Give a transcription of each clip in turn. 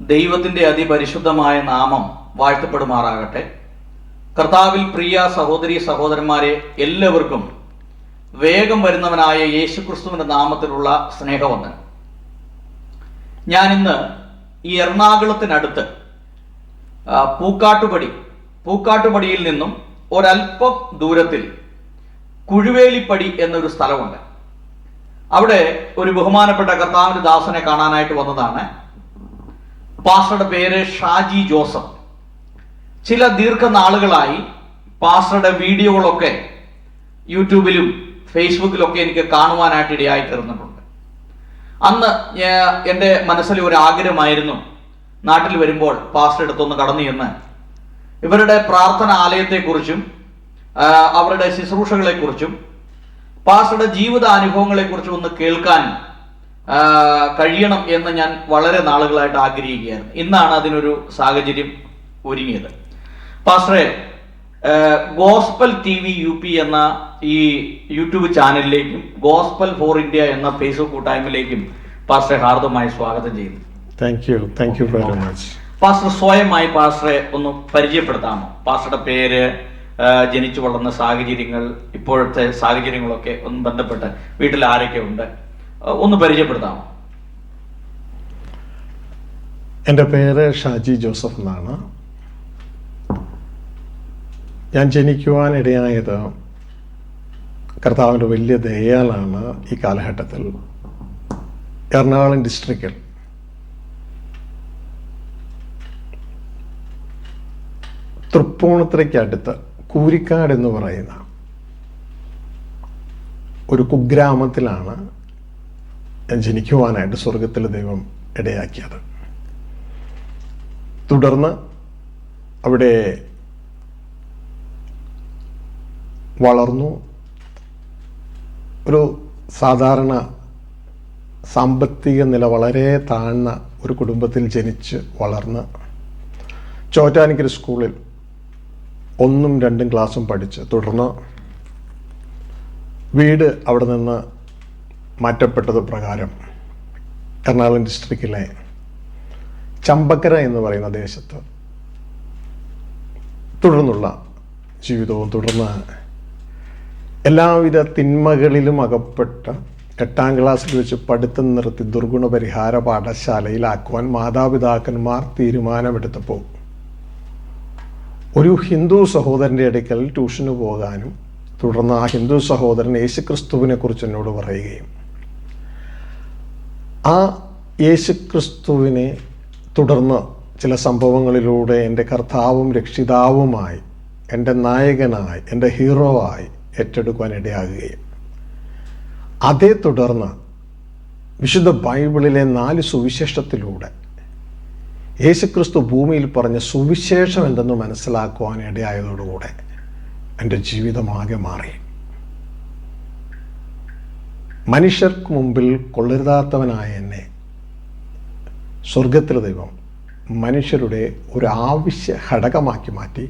ദൈവത്തിൻ്റെ അതിപരിശുദ്ധമായ നാമം വാഴ്ത്തപ്പെടുമാറാകട്ടെ. കർത്താവിൽ പ്രിയ സഹോദരി സഹോദരന്മാരെ, എല്ലാവർക്കും വേഗം വരുന്നവനായ യേശുക്രിസ്തുവിൻ്റെ നാമത്തിലുള്ള സ്നേഹവന്ദനം. ഞാനിന്ന് ഈ എറണാകുളത്തിനടുത്ത് പൂക്കാട്ടുപടിയിൽ നിന്നും ഒരല്പം ദൂരത്തിൽ കുഴുവേലിപ്പടി എന്നൊരു സ്ഥലമുണ്ട്. അവിടെ ഒരു ബഹുമാനപ്പെട്ട കർത്താവിൻ്റെ ദാസനെ കാണാനായിട്ട് വന്നതാണ്. പാസ്റ്ററുടെ പേര് ഷാജി ജോസഫ്. ചില ദീർഘനാളുകളായി പാസ്റ്ററുടെ വീഡിയോകളൊക്കെ യൂട്യൂബിലും ഫേസ്ബുക്കിലൊക്കെ എനിക്ക് കാണുവാനായിട്ട് ഇടയായി തീർന്നിട്ടുണ്ട്. അന്ന് എൻ്റെ മനസ്സിൽ ഒരു ആഗ്രഹമായിരുന്നു, നാട്ടിൽ വരുമ്പോൾ പാസ്റ്റർ അടുത്തൊന്ന് കടന്നു ചെന്ന് ഇവരുടെ പ്രാർത്ഥന ആലയത്തെക്കുറിച്ചും അവരുടെ ശുശ്രൂഷകളെക്കുറിച്ചും പാസ്റ്ററുടെ ജീവിതാനുഭവങ്ങളെക്കുറിച്ചും ഒന്ന് കേൾക്കാൻ കഴിയണം എന്ന് ഞാൻ വളരെ നാളുകളായിട്ട് ആഗ്രഹിക്കുകയായിരുന്നു. ഇന്നാണ് അതിനൊരു സാഹചര്യം ഒരുങ്ങിയത്. പാസ്റ്ററെ, ഗോസ്പൽ TV UP എന്ന ഈ യൂട്യൂബ് ചാനലിലേക്കും ഗോസ്പൽ ഫോർ ഇന്ത്യ എന്ന ഫേസ്ബുക്ക് കൂട്ടായ്മയിലേക്കും പാസ്റ്ററെ ഹാർദമായി സ്വാഗതം ചെയ്യുന്നു. Thank you very much. Pastor സ്വയമായി പാസ്റ്ററെ ഒന്ന് പരിചയപ്പെടുത്താമോ? പാസ്റ്ററുടെ പേര്, ജനിച്ചു വളർന്ന സാഹചര്യങ്ങൾ, ഇപ്പോഴത്തെ സാഹചര്യങ്ങളൊക്കെ ഒന്ന് ബന്ധപ്പെട്ട് വീട്ടിൽ ആരൊക്കെ ഉണ്ട് ഒന്ന് പരിചയപ്പെടുത്താമോ? എൻ്റെ പേര് ഷാജി ജോസഫ് എന്നാണ്. ഞാൻ ജനിക്കുവാൻ ഇടയായത് കർത്താവിൻ്റെ വലിയ ദയാലാണ്. ഈ കാലഘട്ടത്തിൽ എറണാകുളം ഡിസ്ട്രിക്റ്റിൽ തൃപ്പൂണിത്തുറയ്ക്കടുത്ത് കൂരിക്കാട് എന്ന് പറയുന്ന ഒരു കുഗ്രാമത്തിലാണ് ജനിക്കുവാനായിട്ട് സ്വർഗത്തിലെ ദൈവം ഇടയാക്കിയത്. തുടർന്ന് അവിടെ വളർന്നു. ഒരു സാധാരണ സാമ്പത്തിക നില വളരെ താഴ്ന്ന ഒരു കുടുംബത്തിൽ ജനിച്ച് വളർന്ന് ചോറ്റാനിക്കര സ്കൂളിൽ 1ഉം 2ഉം ക്ലാസ്സും പഠിച്ച് തുടർന്ന് വീട് അവിടെ നിന്ന് മാറ്റപ്പെട്ടത് പ്രകാരം എറണാകുളം ഡിസ്ട്രിക്റ്റിലെ ചമ്പക്കര എന്ന് പറയുന്ന ദേശത്ത് തുടർന്നുള്ള ജീവിതവും തുടർന്ന് എല്ലാവിധ തിന്മകളിലും അകപ്പെട്ട 8ാം ക്ലാസ്സിൽ വെച്ച് പഠിത്തം നിർത്തി ദുർഗുണ പരിഹാര പാഠശാലയിലാക്കുവാൻ മാതാപിതാക്കന്മാർ തീരുമാനമെടുത്തപ്പോൾ ഒരു ഹിന്ദു സഹോദരൻ്റെ അടുക്കൽ ട്യൂഷന് പോകാനും തുടർന്ന് ആ ഹിന്ദു സഹോദരൻ യേശുക്രിസ്തുവിനെ കുറിച്ച് എന്നോട് പറയുകയും ആ യേശുക്രിസ്തുവിനെ തുടർന്ന് ചില സംഭവങ്ങളിലൂടെ എൻ്റെ കർത്താവും രക്ഷിതാവുമായി, എൻ്റെ നായകനായി, എൻ്റെ ഹീറോ ആയി ഏറ്റെടുക്കുവാൻ ഇടയാകുകയും അതേ തുടർന്ന് വിശുദ്ധ ബൈബിളിലെ 4 സുവിശേഷത്തിലൂടെ യേശുക്രിസ്തു ഭൂമിയിൽ പറഞ്ഞ സുവിശേഷം എന്തെന്ന് മനസ്സിലാക്കുവാൻ ഇടയായതോടുകൂടെ എൻ്റെ ജീവിതമാകെ മാറി. മനുഷ്യർക്ക് മുമ്പിൽ കൊള്ളരുതാത്തവനായ എന്നെ സ്വർഗത്തിലെ ദൈവം മനുഷ്യരുടെ ഒരു ആവശ്യ ഘടകമാക്കി മാറ്റി.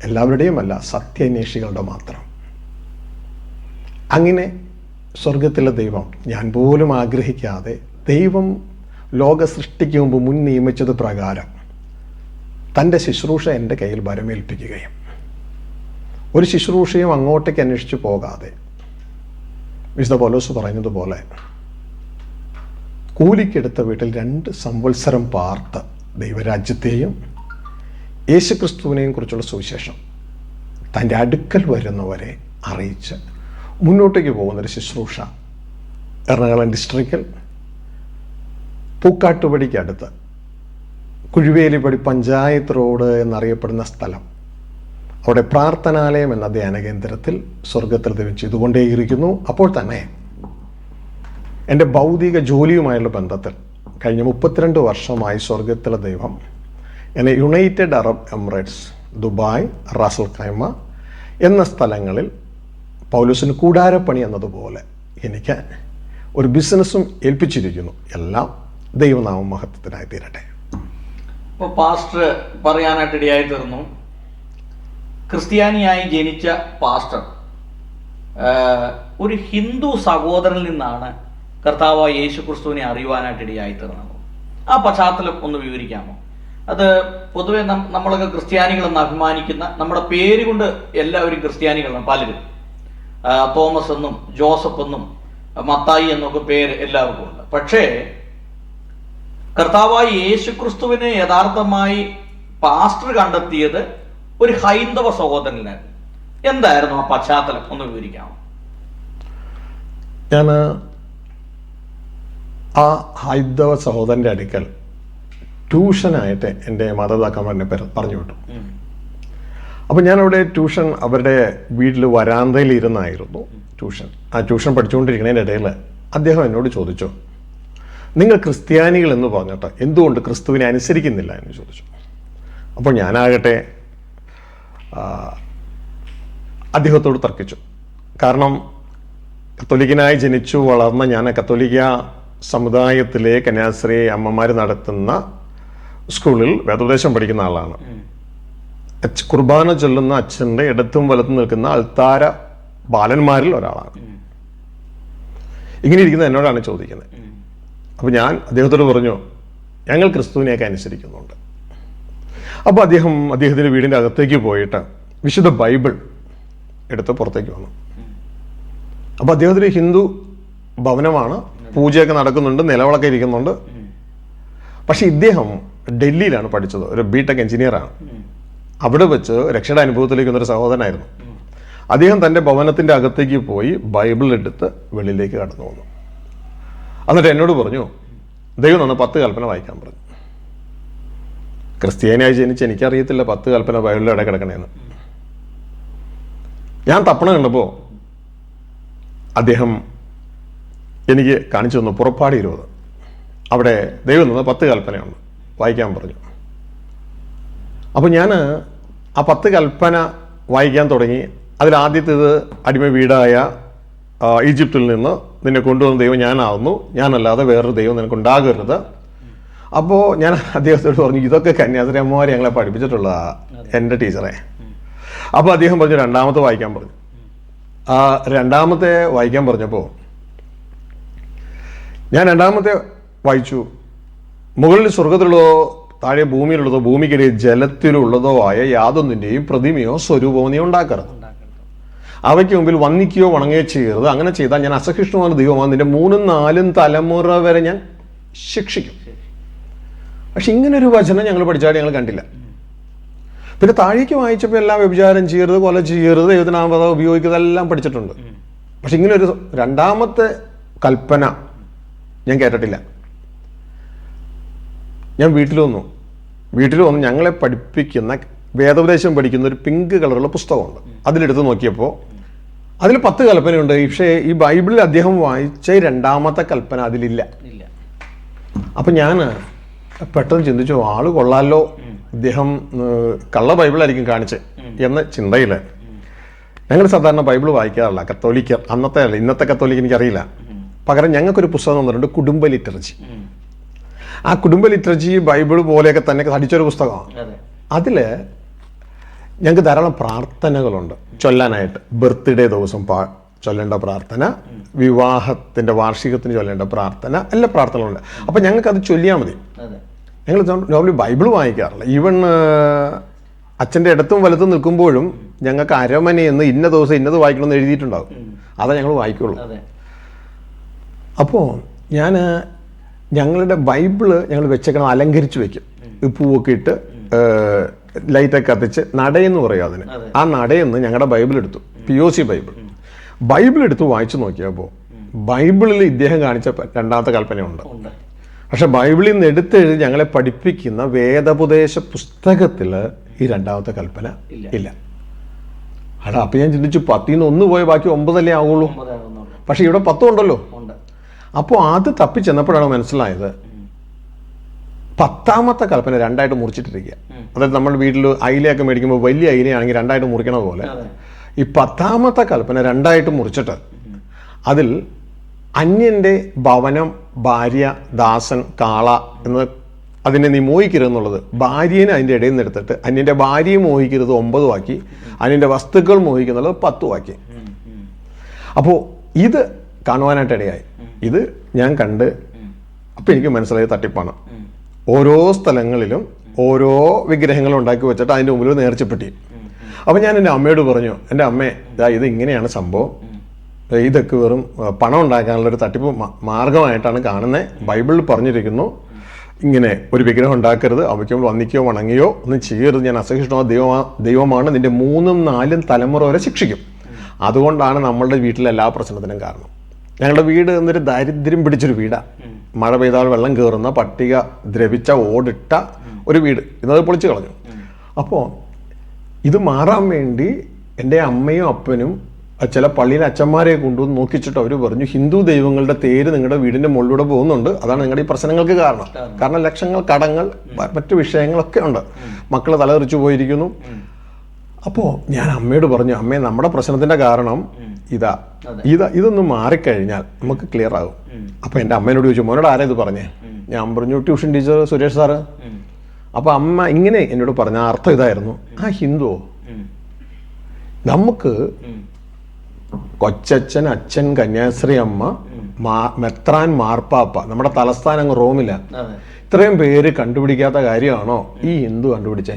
എല്ലാവരുടെയും അല്ല, സത്യാന്വേഷികളുടെ മാത്രം. അങ്ങനെ സ്വർഗത്തിലെ ദൈവം ഞാൻ പോലും ആഗ്രഹിക്കാതെ ദൈവം ലോക സൃഷ്ടിക്ക് മുമ്പ് മുൻ നിയമിച്ചത് പ്രകാരം തൻ്റെ ശുശ്രൂഷ എൻ്റെ കയ്യിൽ ഭരമേൽപ്പിക്കുകയും ഒരു ശുശ്രൂഷയും അങ്ങോട്ടേക്ക് അന്വേഷിച്ചു പോകാതെ വിശുദ്ധ പൗലോസ് പറയുന്നതുപോലെ കൂലിക്കെടുത്ത വീട്ടിൽ 2 സംവത്സരം പാർത്ത് ദൈവരാജ്യത്തെയും യേശുക്രിസ്തുവിനെയും കുറിച്ചുള്ള സുവിശേഷം തൻ്റെ അടുക്കൽ വരുന്നവരെ അറിയിച്ച് മുന്നോട്ടേക്ക് പോകുന്നൊരു ശുശ്രൂഷ എറണാകുളം ഡിസ്ട്രിക്റ്റിൽ പൂക്കാട്ടുപടിക്കടുത്ത് കുഴുവേലിപ്പടി പഞ്ചായത്ത് റോഡ് എന്നറിയപ്പെടുന്ന സ്ഥലം, അവിടെ പ്രാർത്ഥനാലയം എന്ന ധ്യാന കേന്ദ്രത്തിൽ സ്വർഗത്തിൽ ദൈവം ചെയ്തുകൊണ്ടേയിരിക്കുന്നു. അപ്പോൾ തന്നെ എൻ്റെ ഭൗതിക ജോലിയുമായുള്ള ബന്ധത്തിൽ കഴിഞ്ഞ 32 വർഷമായി സ്വർഗത്തിലെ ദൈവം എന്നെ United Arab Emirates, Dubai, Ras al Khaimah എന്ന സ്ഥലങ്ങളിൽ പൗലോസിന് കൂടാരപ്പണി എന്നതുപോലെ എനിക്ക് ഒരു ബിസിനസ്സും ഏൽപ്പിച്ചിരിക്കുന്നു. എല്ലാം ദൈവനാമ മഹത്വത്തിനായി തീരട്ടെ. ഇപ്പോൾ പാസ്റ്റർ പറയാനായിട്ട് ഇടയായി തീർന്നു, ക്രിസ്ത്യാനിയായി ജനിച്ച പാസ്റ്റർ ഒരു ഹിന്ദു സഹോദരനിൽ നിന്നാണ് കർത്താവായ യേശുക്രിസ്തുവിനെ അറിയുവാനായിട്ട് ഇടയായി തീർന്നത്. ആ പശ്ചാത്തലം ഒന്ന് വിവരിക്കാമോ? അത് പൊതുവെ നമ്മളൊക്കെ ക്രിസ്ത്യാനികളെന്ന് അഭിമാനിക്കുന്ന, നമ്മുടെ പേര് കൊണ്ട് എല്ലാവരും ക്രിസ്ത്യാനികളാണ്. പലരും തോമസ് എന്നും ജോസഫ് എന്നും മത്തായി എന്നൊക്കെ പേര് എല്ലാവർക്കും ഉണ്ട്. പക്ഷേ കർത്താവായ യേശുക്രിസ്തുവിനെ യഥാർത്ഥമായി പാസ്റ്റർ കണ്ടെത്തിയത് ഒരു ഹൈന്ദവ സഹോദരനായിരുന്നു. എന്തായിരുന്നു ആ പശ്ചാത്തലം ഒന്ന് വിവരിക്കാമോ? ഞാൻ ആ ഹൈന്ദവ സഹോദരൻ്റെ അടുക്കൽ ട്യൂഷനായിട്ട് എൻ്റെ മാതാപിതാക്കന്മാരെ പറഞ്ഞു വിട്ടു. അപ്പം ഞാനവിടെ ട്യൂഷൻ അവരുടെ വീട്ടിൽ വരാന്തയിൽ ഇരുന്നായിരുന്നു ട്യൂഷൻ. ആ ട്യൂഷൻ പഠിച്ചുകൊണ്ടിരിക്കുന്നതിൻ്റെ ഇടയിൽ അദ്ദേഹം എന്നോട് ചോദിച്ചു, നിങ്ങൾ ക്രിസ്ത്യാനികൾ എന്ന് പറഞ്ഞിട്ട് എന്തുകൊണ്ട് ക്രിസ്തുവിനെ അനുസരിക്കുന്നില്ല എന്ന് ചോദിച്ചു. അപ്പോൾ ഞാനാകട്ടെ അദ്ദേഹത്തോട് തർക്കിച്ചു. കാരണം കത്തോലിക്കനായി ജനിച്ചു വളർന്ന ഞാൻ കത്തോലിക്ക സമുദായത്തിലെ കന്യാസ്ത്രീ അമ്മമാർ നടത്തുന്ന സ്കൂളിൽ വേദോപദേശം പഠിക്കുന്ന ആളാണ്. കുർബാന ചൊല്ലുന്ന അച്ഛൻ്റെ ഇടത്തും വലത്തും നിൽക്കുന്ന അൾത്താര ബാലന്മാരിൽ ഒരാളാണ്. ഇങ്ങനെ ഇരിക്കുന്ന എന്നോടാണ് ചോദിക്കുന്നത്. അപ്പോൾ ഞാൻ അദ്ദേഹത്തോട് പറഞ്ഞു, ഞങ്ങൾ ക്രിസ്തുവിനെയൊക്കെ അനുസരിക്കുന്നുണ്ട്. അപ്പോൾ അദ്ദേഹത്തിൻ്റെ വീടിൻ്റെ അകത്തേക്ക് പോയിട്ട് വിശുദ്ധ ബൈബിൾ എടുത്ത് പുറത്തേക്ക് വന്നു. അപ്പോൾ അദ്ദേഹത്തിന് ഹിന്ദു ഭവനമാണ്, പൂജയൊക്കെ നടക്കുന്നുണ്ട്, നിലവിളക്കെ ഇരിക്കുന്നുണ്ട്. പക്ഷെ ഇദ്ദേഹം ഡൽഹിയിലാണ് പഠിച്ചത്, ഒരു ബിടെക് എഞ്ചിനീയറാണ്. അവിടെ വെച്ച് രക്ഷയുടെ അനുഭവത്തിലേക്ക് വന്നൊരു സഹോദരനായിരുന്നു. അദ്ദേഹം തൻ്റെ ഭവനത്തിൻ്റെ അകത്തേക്ക് പോയി ബൈബിൾ എടുത്ത് വെളിയിലേക്ക് കടന്നു വന്നു. എന്നിട്ട് എന്നോട് പറഞ്ഞു, ദൈവം തന്ന 10 കൽപ്പന വായിക്കാൻ പറഞ്ഞു. ക്രിസ്ത്യാനിയായി ജനിച്ച് എനിക്കറിയത്തില്ല 10 കൽപ്പന ബൈബിളിൽ ഇട കിടക്കണേന്ന്. ഞാൻ തപ്പണ കണ്ടപ്പോൾ അദ്ദേഹം എനിക്ക് കാണിച്ചു തന്നു പുറപ്പാട് 20. അവിടെ ദൈവം തന്ന 10 കൽപ്പനയുണ്ട്, വായിക്കാൻ പറഞ്ഞു. അപ്പോൾ ഞാൻ ആ 10 കൽപ്പന വായിക്കാൻ തുടങ്ങി. അതിലാദ്യത്തേത് അടിമ വീടായ ഈജിപ്തിൽ നിന്ന് നിന്നെ കൊണ്ടുവന്ന ദൈവം ഞാനാവുന്നു, ഞാനല്ലാതെ വേറൊരു ദൈവം നിനക്കുണ്ടാകരുത്. അപ്പോൾ ഞാൻ അദ്ദേഹത്തോട് പറഞ്ഞു, ഇതൊക്കെ കന്യാസ്ത്രീ അമ്മമാർ ഞങ്ങളെ പഠിപ്പിച്ചിട്ടുള്ളതാണ്, എൻ്റെ ടീച്ചറെ. അപ്പോൾ അദ്ദേഹം പറഞ്ഞു രണ്ടാമത്തെ വായിക്കാൻ പറഞ്ഞു. ആ രണ്ടാമത്തെ വായിക്കാൻ പറഞ്ഞപ്പോൾ ഞാൻ രണ്ടാമത്തെ വായിച്ചു. മുകളിൽ സ്വർഗത്തിലുള്ളതോ താഴെ ഭൂമിയിലുള്ളതോ ഭൂമിക്കിടയിൽ ജലത്തിലുള്ളതോ ആയ യാതൊന്നിൻ്റെയും പ്രതിമയോ സ്വരൂപമോ നീ ഉണ്ടാക്കരുത്. അവയ്ക്ക് മുമ്പിൽ വന്ദിക്കുകയോ വണങ്ങുകയോ ചെയ്യരുത്. അങ്ങനെ ചെയ്താൽ ഞാൻ അസഹിഷ്ണുവാണ് ദൈവമാണ്, നിന്റെ 3, 4 തലമുറ വരെ ഞാൻ ശിക്ഷിക്കും. പക്ഷെ ഇങ്ങനൊരു വചനം ഞങ്ങൾ പഠിച്ചാൽ ഞങ്ങൾ കണ്ടില്ല. പിന്നെ താഴേക്ക് വായിച്ചപ്പോൾ എല്ലാം വ്യഭിചാരം ചെയ്യരുത്, കൊല ചെയ്യരുത്, ദൈവത്തിനാമത ഉപയോഗിക്കുന്നതെല്ലാം പഠിച്ചിട്ടുണ്ട്. പക്ഷെ ഇങ്ങനൊരു രണ്ടാമത്തെ കൽപ്പന ഞാൻ കേട്ടിട്ടില്ല. ഞാൻ വീട്ടിൽ വന്നു ഞങ്ങളെ പഠിപ്പിക്കുന്ന വേദോപദേശം പഠിക്കുന്ന ഒരു പിങ്ക് കളറുള്ള പുസ്തകമുണ്ട്. അതിലെടുത്ത് നോക്കിയപ്പോൾ അതിൽ 10 കൽപ്പനയുണ്ട്. പക്ഷേ ഈ ബൈബിളിൽ അദ്ദേഹം വായിച്ച രണ്ടാമത്തെ കൽപ്പന അതിലില്ല. അപ്പം ഞാൻ പെട്ടെന്ന് ചിന്തിച്ചു, ആള് കൊള്ളാലോ, ഇദ്ദേഹം കള്ള ബൈബിളായിരിക്കും കാണിച്ച് എന്ന ചിന്തയിൽ ഞങ്ങൾ സാധാരണ ബൈബിൾ വായിക്കാറില്ല. കത്തോലിക്ക അന്നത്തെ അല്ല, ഇന്നത്തെ കത്തോലിക്ക എനിക്കറിയില്ല. പകരം ഞങ്ങൾക്കൊരു പുസ്തകം തന്നിട്ടുണ്ട്, കുടുംബ ലിറ്ററച്ചി. ആ കുടുംബ ലിറ്ററച്ചി ബൈബിൾ പോലെയൊക്കെ തന്നെ പഠിച്ചൊരു പുസ്തകമാണ്. അതിൽ ഞങ്ങൾക്ക് ധാരാളം പ്രാർത്ഥനകളുണ്ട് ചൊല്ലാനായിട്ട്. ബർത്ത്ഡേ ദിവസം ചൊല്ലേണ്ട പ്രാർത്ഥന, വിവാഹത്തിൻ്റെ വാർഷികത്തിന് ചൊല്ലേണ്ട പ്രാർത്ഥന, എല്ലാ പ്രാർത്ഥനകളുണ്ട്. അപ്പം ഞങ്ങൾക്ക് അത് ചൊല്ലിയാൽ മതി. ഞങ്ങൾ നോർമലി ബൈബിൾ വായിക്കാറില്ല. ഈവൻ അച്ഛൻ്റെ ഇടത്തും വലത്തും നിൽക്കുമ്പോഴും ഞങ്ങൾക്ക് അരമനയെന്ന് ഇന്ന ദിവസം ഇന്നത് വായിക്കണമെന്ന് എഴുതിയിട്ടുണ്ടാവും. അതാ ഞങ്ങൾ വായിക്കുള്ളൂ. അപ്പോൾ ഞങ്ങളുടെ ബൈബിള് ഞങ്ങൾ വെച്ചേക്കണം, അലങ്കരിച്ച് വെക്കും. പൂവൊക്കെ ഇട്ട് ലൈറ്റൊക്കെ കത്തിച്ച് നടയെന്ന് പറയും അതിന്. ആ നടയെന്ന് ഞങ്ങളുടെ ബൈബിൾ എടുത്തു, POC ബൈബിൾ എടുത്ത് വായിച്ചു നോക്കിയപ്പോൾ ബൈബിളിൽ ഇദ്ദേഹം കാണിച്ച രണ്ടാമത്തെ കൽപ്പനയുണ്ട്. പക്ഷെ ബൈബിളിൽ നിന്ന് എടുത്തെഴുതി ഞങ്ങളെ പഠിപ്പിക്കുന്ന വേദോപദേശ പുസ്തകത്തിൽ ഈ രണ്ടാമത്തെ കൽപ്പന ഇല്ല. അപ്പം ഞാൻ ചിന്തിച്ചു, 10 1 പോയ ബാക്കി 9 ആവുള്ളൂ. പക്ഷെ ഇവിടെ 10 ഉണ്ടല്ലോ. അപ്പോൾ അത് തപ്പിച്ചെന്നപ്പോഴാണ് മനസ്സിലായത് 10ാമത്തെ കൽപ്പന 2ആയിട്ട് മുറിച്ചിട്ടിരിക്കുക. അതായത് നമ്മൾ വീട്ടിൽ അയിലയൊക്കെ മേടിക്കുമ്പോൾ വലിയ അയിലയാണെങ്കിൽ 2ആയിട്ട് മുറിക്കണ പോലെ ഈ 10ാമത്തെ കൽപ്പന 2ആയിട്ട് മുറിച്ചിട്ട് അതിൽ അന്യൻ്റെ ഭവനം, ഭാര്യ, ദാസൻ, കാള എന്ന് അതിനെ നീ മോഹിക്കരുതെന്നുള്ളത് ഭാര്യനെ അതിൻ്റെ ഇടയിൽ നിന്ന് എടുത്തിട്ട് അന്യൻ്റെ ഭാര്യയെ മോഹിക്കരുത് 9 ആക്കി, അന്യൻ്റെ വസ്തുക്കൾ മോഹിക്കുന്നുള്ളത് 10 ആക്കി. അപ്പോൾ ഇത് കാണുവാനായിട്ട് ഇടയായി. ഇത് ഞാൻ കണ്ട് അപ്പം എനിക്ക് മനസ്സിലായത് തട്ടിപ്പാണ്. ഓരോ സ്ഥലങ്ങളിലും ഓരോ വിഗ്രഹങ്ങൾ ഉണ്ടാക്കി വെച്ചിട്ട് അതിൻ്റെ മുമ്പിൽ ഒരു നേർച്ചപ്പെട്ടി. അപ്പം ഞാൻ എൻ്റെ അമ്മയോട് പറഞ്ഞു, എൻ്റെ അമ്മേ, ഇത് ഇങ്ങനെയാണ് സംഭവം, ഇതൊക്കെ വെറും പണം ഉണ്ടാക്കാനുള്ളൊരു തട്ടിപ്പ് മാർഗമായിട്ടാണ് കാണുന്നത്. ബൈബിളിൽ പറഞ്ഞിരിക്കുന്നു ഇങ്ങനെ ഒരു വിഗ്രഹം ഉണ്ടാക്കരുത്, അവയ്ക്ക് വന്നിക്കോ വണങ്ങിയോ ഒന്നും ചെയ്യരുത്, ഞാൻ അസഹിഷ്ണുമായ ദൈവമാണ്, നിന്റെ 3ഉം 4ഉം തലമുറ വരെ ശിക്ഷിക്കും. അതുകൊണ്ടാണ് നമ്മളുടെ വീട്ടിലെ എല്ലാ പ്രശ്നത്തിനും കാരണം. ഞങ്ങളുടെ വീട് എന്നൊരു ദാരിദ്ര്യം പിടിച്ചൊരു വീടാണ്. മഴ പെയ്താൽ വെള്ളം കയറുന്ന, പട്ടിക ദ്രവിച്ച, ഓടിട്ട ഒരു വീട്. ഇന്നത് പൊളിച്ചു കളഞ്ഞു. അപ്പോൾ ഇത് മാറാൻ വേണ്ടി എൻ്റെ അമ്മയും അപ്പനും ചില പള്ളിയിലെ അച്ഛന്മാരെ കൊണ്ടുവന്ന് നോക്കിച്ചിട്ട് അവർ പറഞ്ഞു, ഹിന്ദു ദൈവങ്ങളുടെ തേര് നിങ്ങളുടെ വീടിൻ്റെ മുകളിലൂടെ പോകുന്നുണ്ട്, അതാണ് നിങ്ങളുടെ ഈ പ്രശ്നങ്ങൾക്ക് കാരണം ലക്ഷങ്ങൾ കടങ്ങൾ മറ്റു വിഷയങ്ങളൊക്കെ ഉണ്ട്, മക്കൾ തലതെറിച്ചു പോയിരിക്കുന്നു. അപ്പോൾ ഞാൻ അമ്മയോട് പറഞ്ഞു, അമ്മേ, നമ്മുടെ പ്രശ്നത്തിൻ്റെ കാരണം ഇതൊന്ന് മാറിക്കഴിഞ്ഞാൽ നമുക്ക് ക്ലിയർ ആകും. അപ്പോൾ എൻ്റെ അമ്മേനോട് ചോദിച്ചു, മോനോട് ആരാ ഇത് പറഞ്ഞേ? ഞാൻ പറഞ്ഞു, ട്യൂഷൻ ടീച്ചർ സുരേഷ് സാറ്. അപ്പോൾ അമ്മ ഇങ്ങനെ എന്നോട് പറഞ്ഞ അർത്ഥം ഇതായിരുന്നു, ഹിന്ദുവോ, നമുക്ക് കൊച്ചച്ഛൻ, അച്ഛൻ, കന്യാശ്രീ അമ്മ, മെത്രാൻ, മാർപ്പാപ്പ, നമ്മുടെ തലസ്ഥാനം അങ്ങ് റോമില്ല, ഇത്രയും പേര് കണ്ടുപിടിക്കാത്ത കാര്യമാണോ ഈ ഹിന്ദു കണ്ടുപിടിച്ചേ?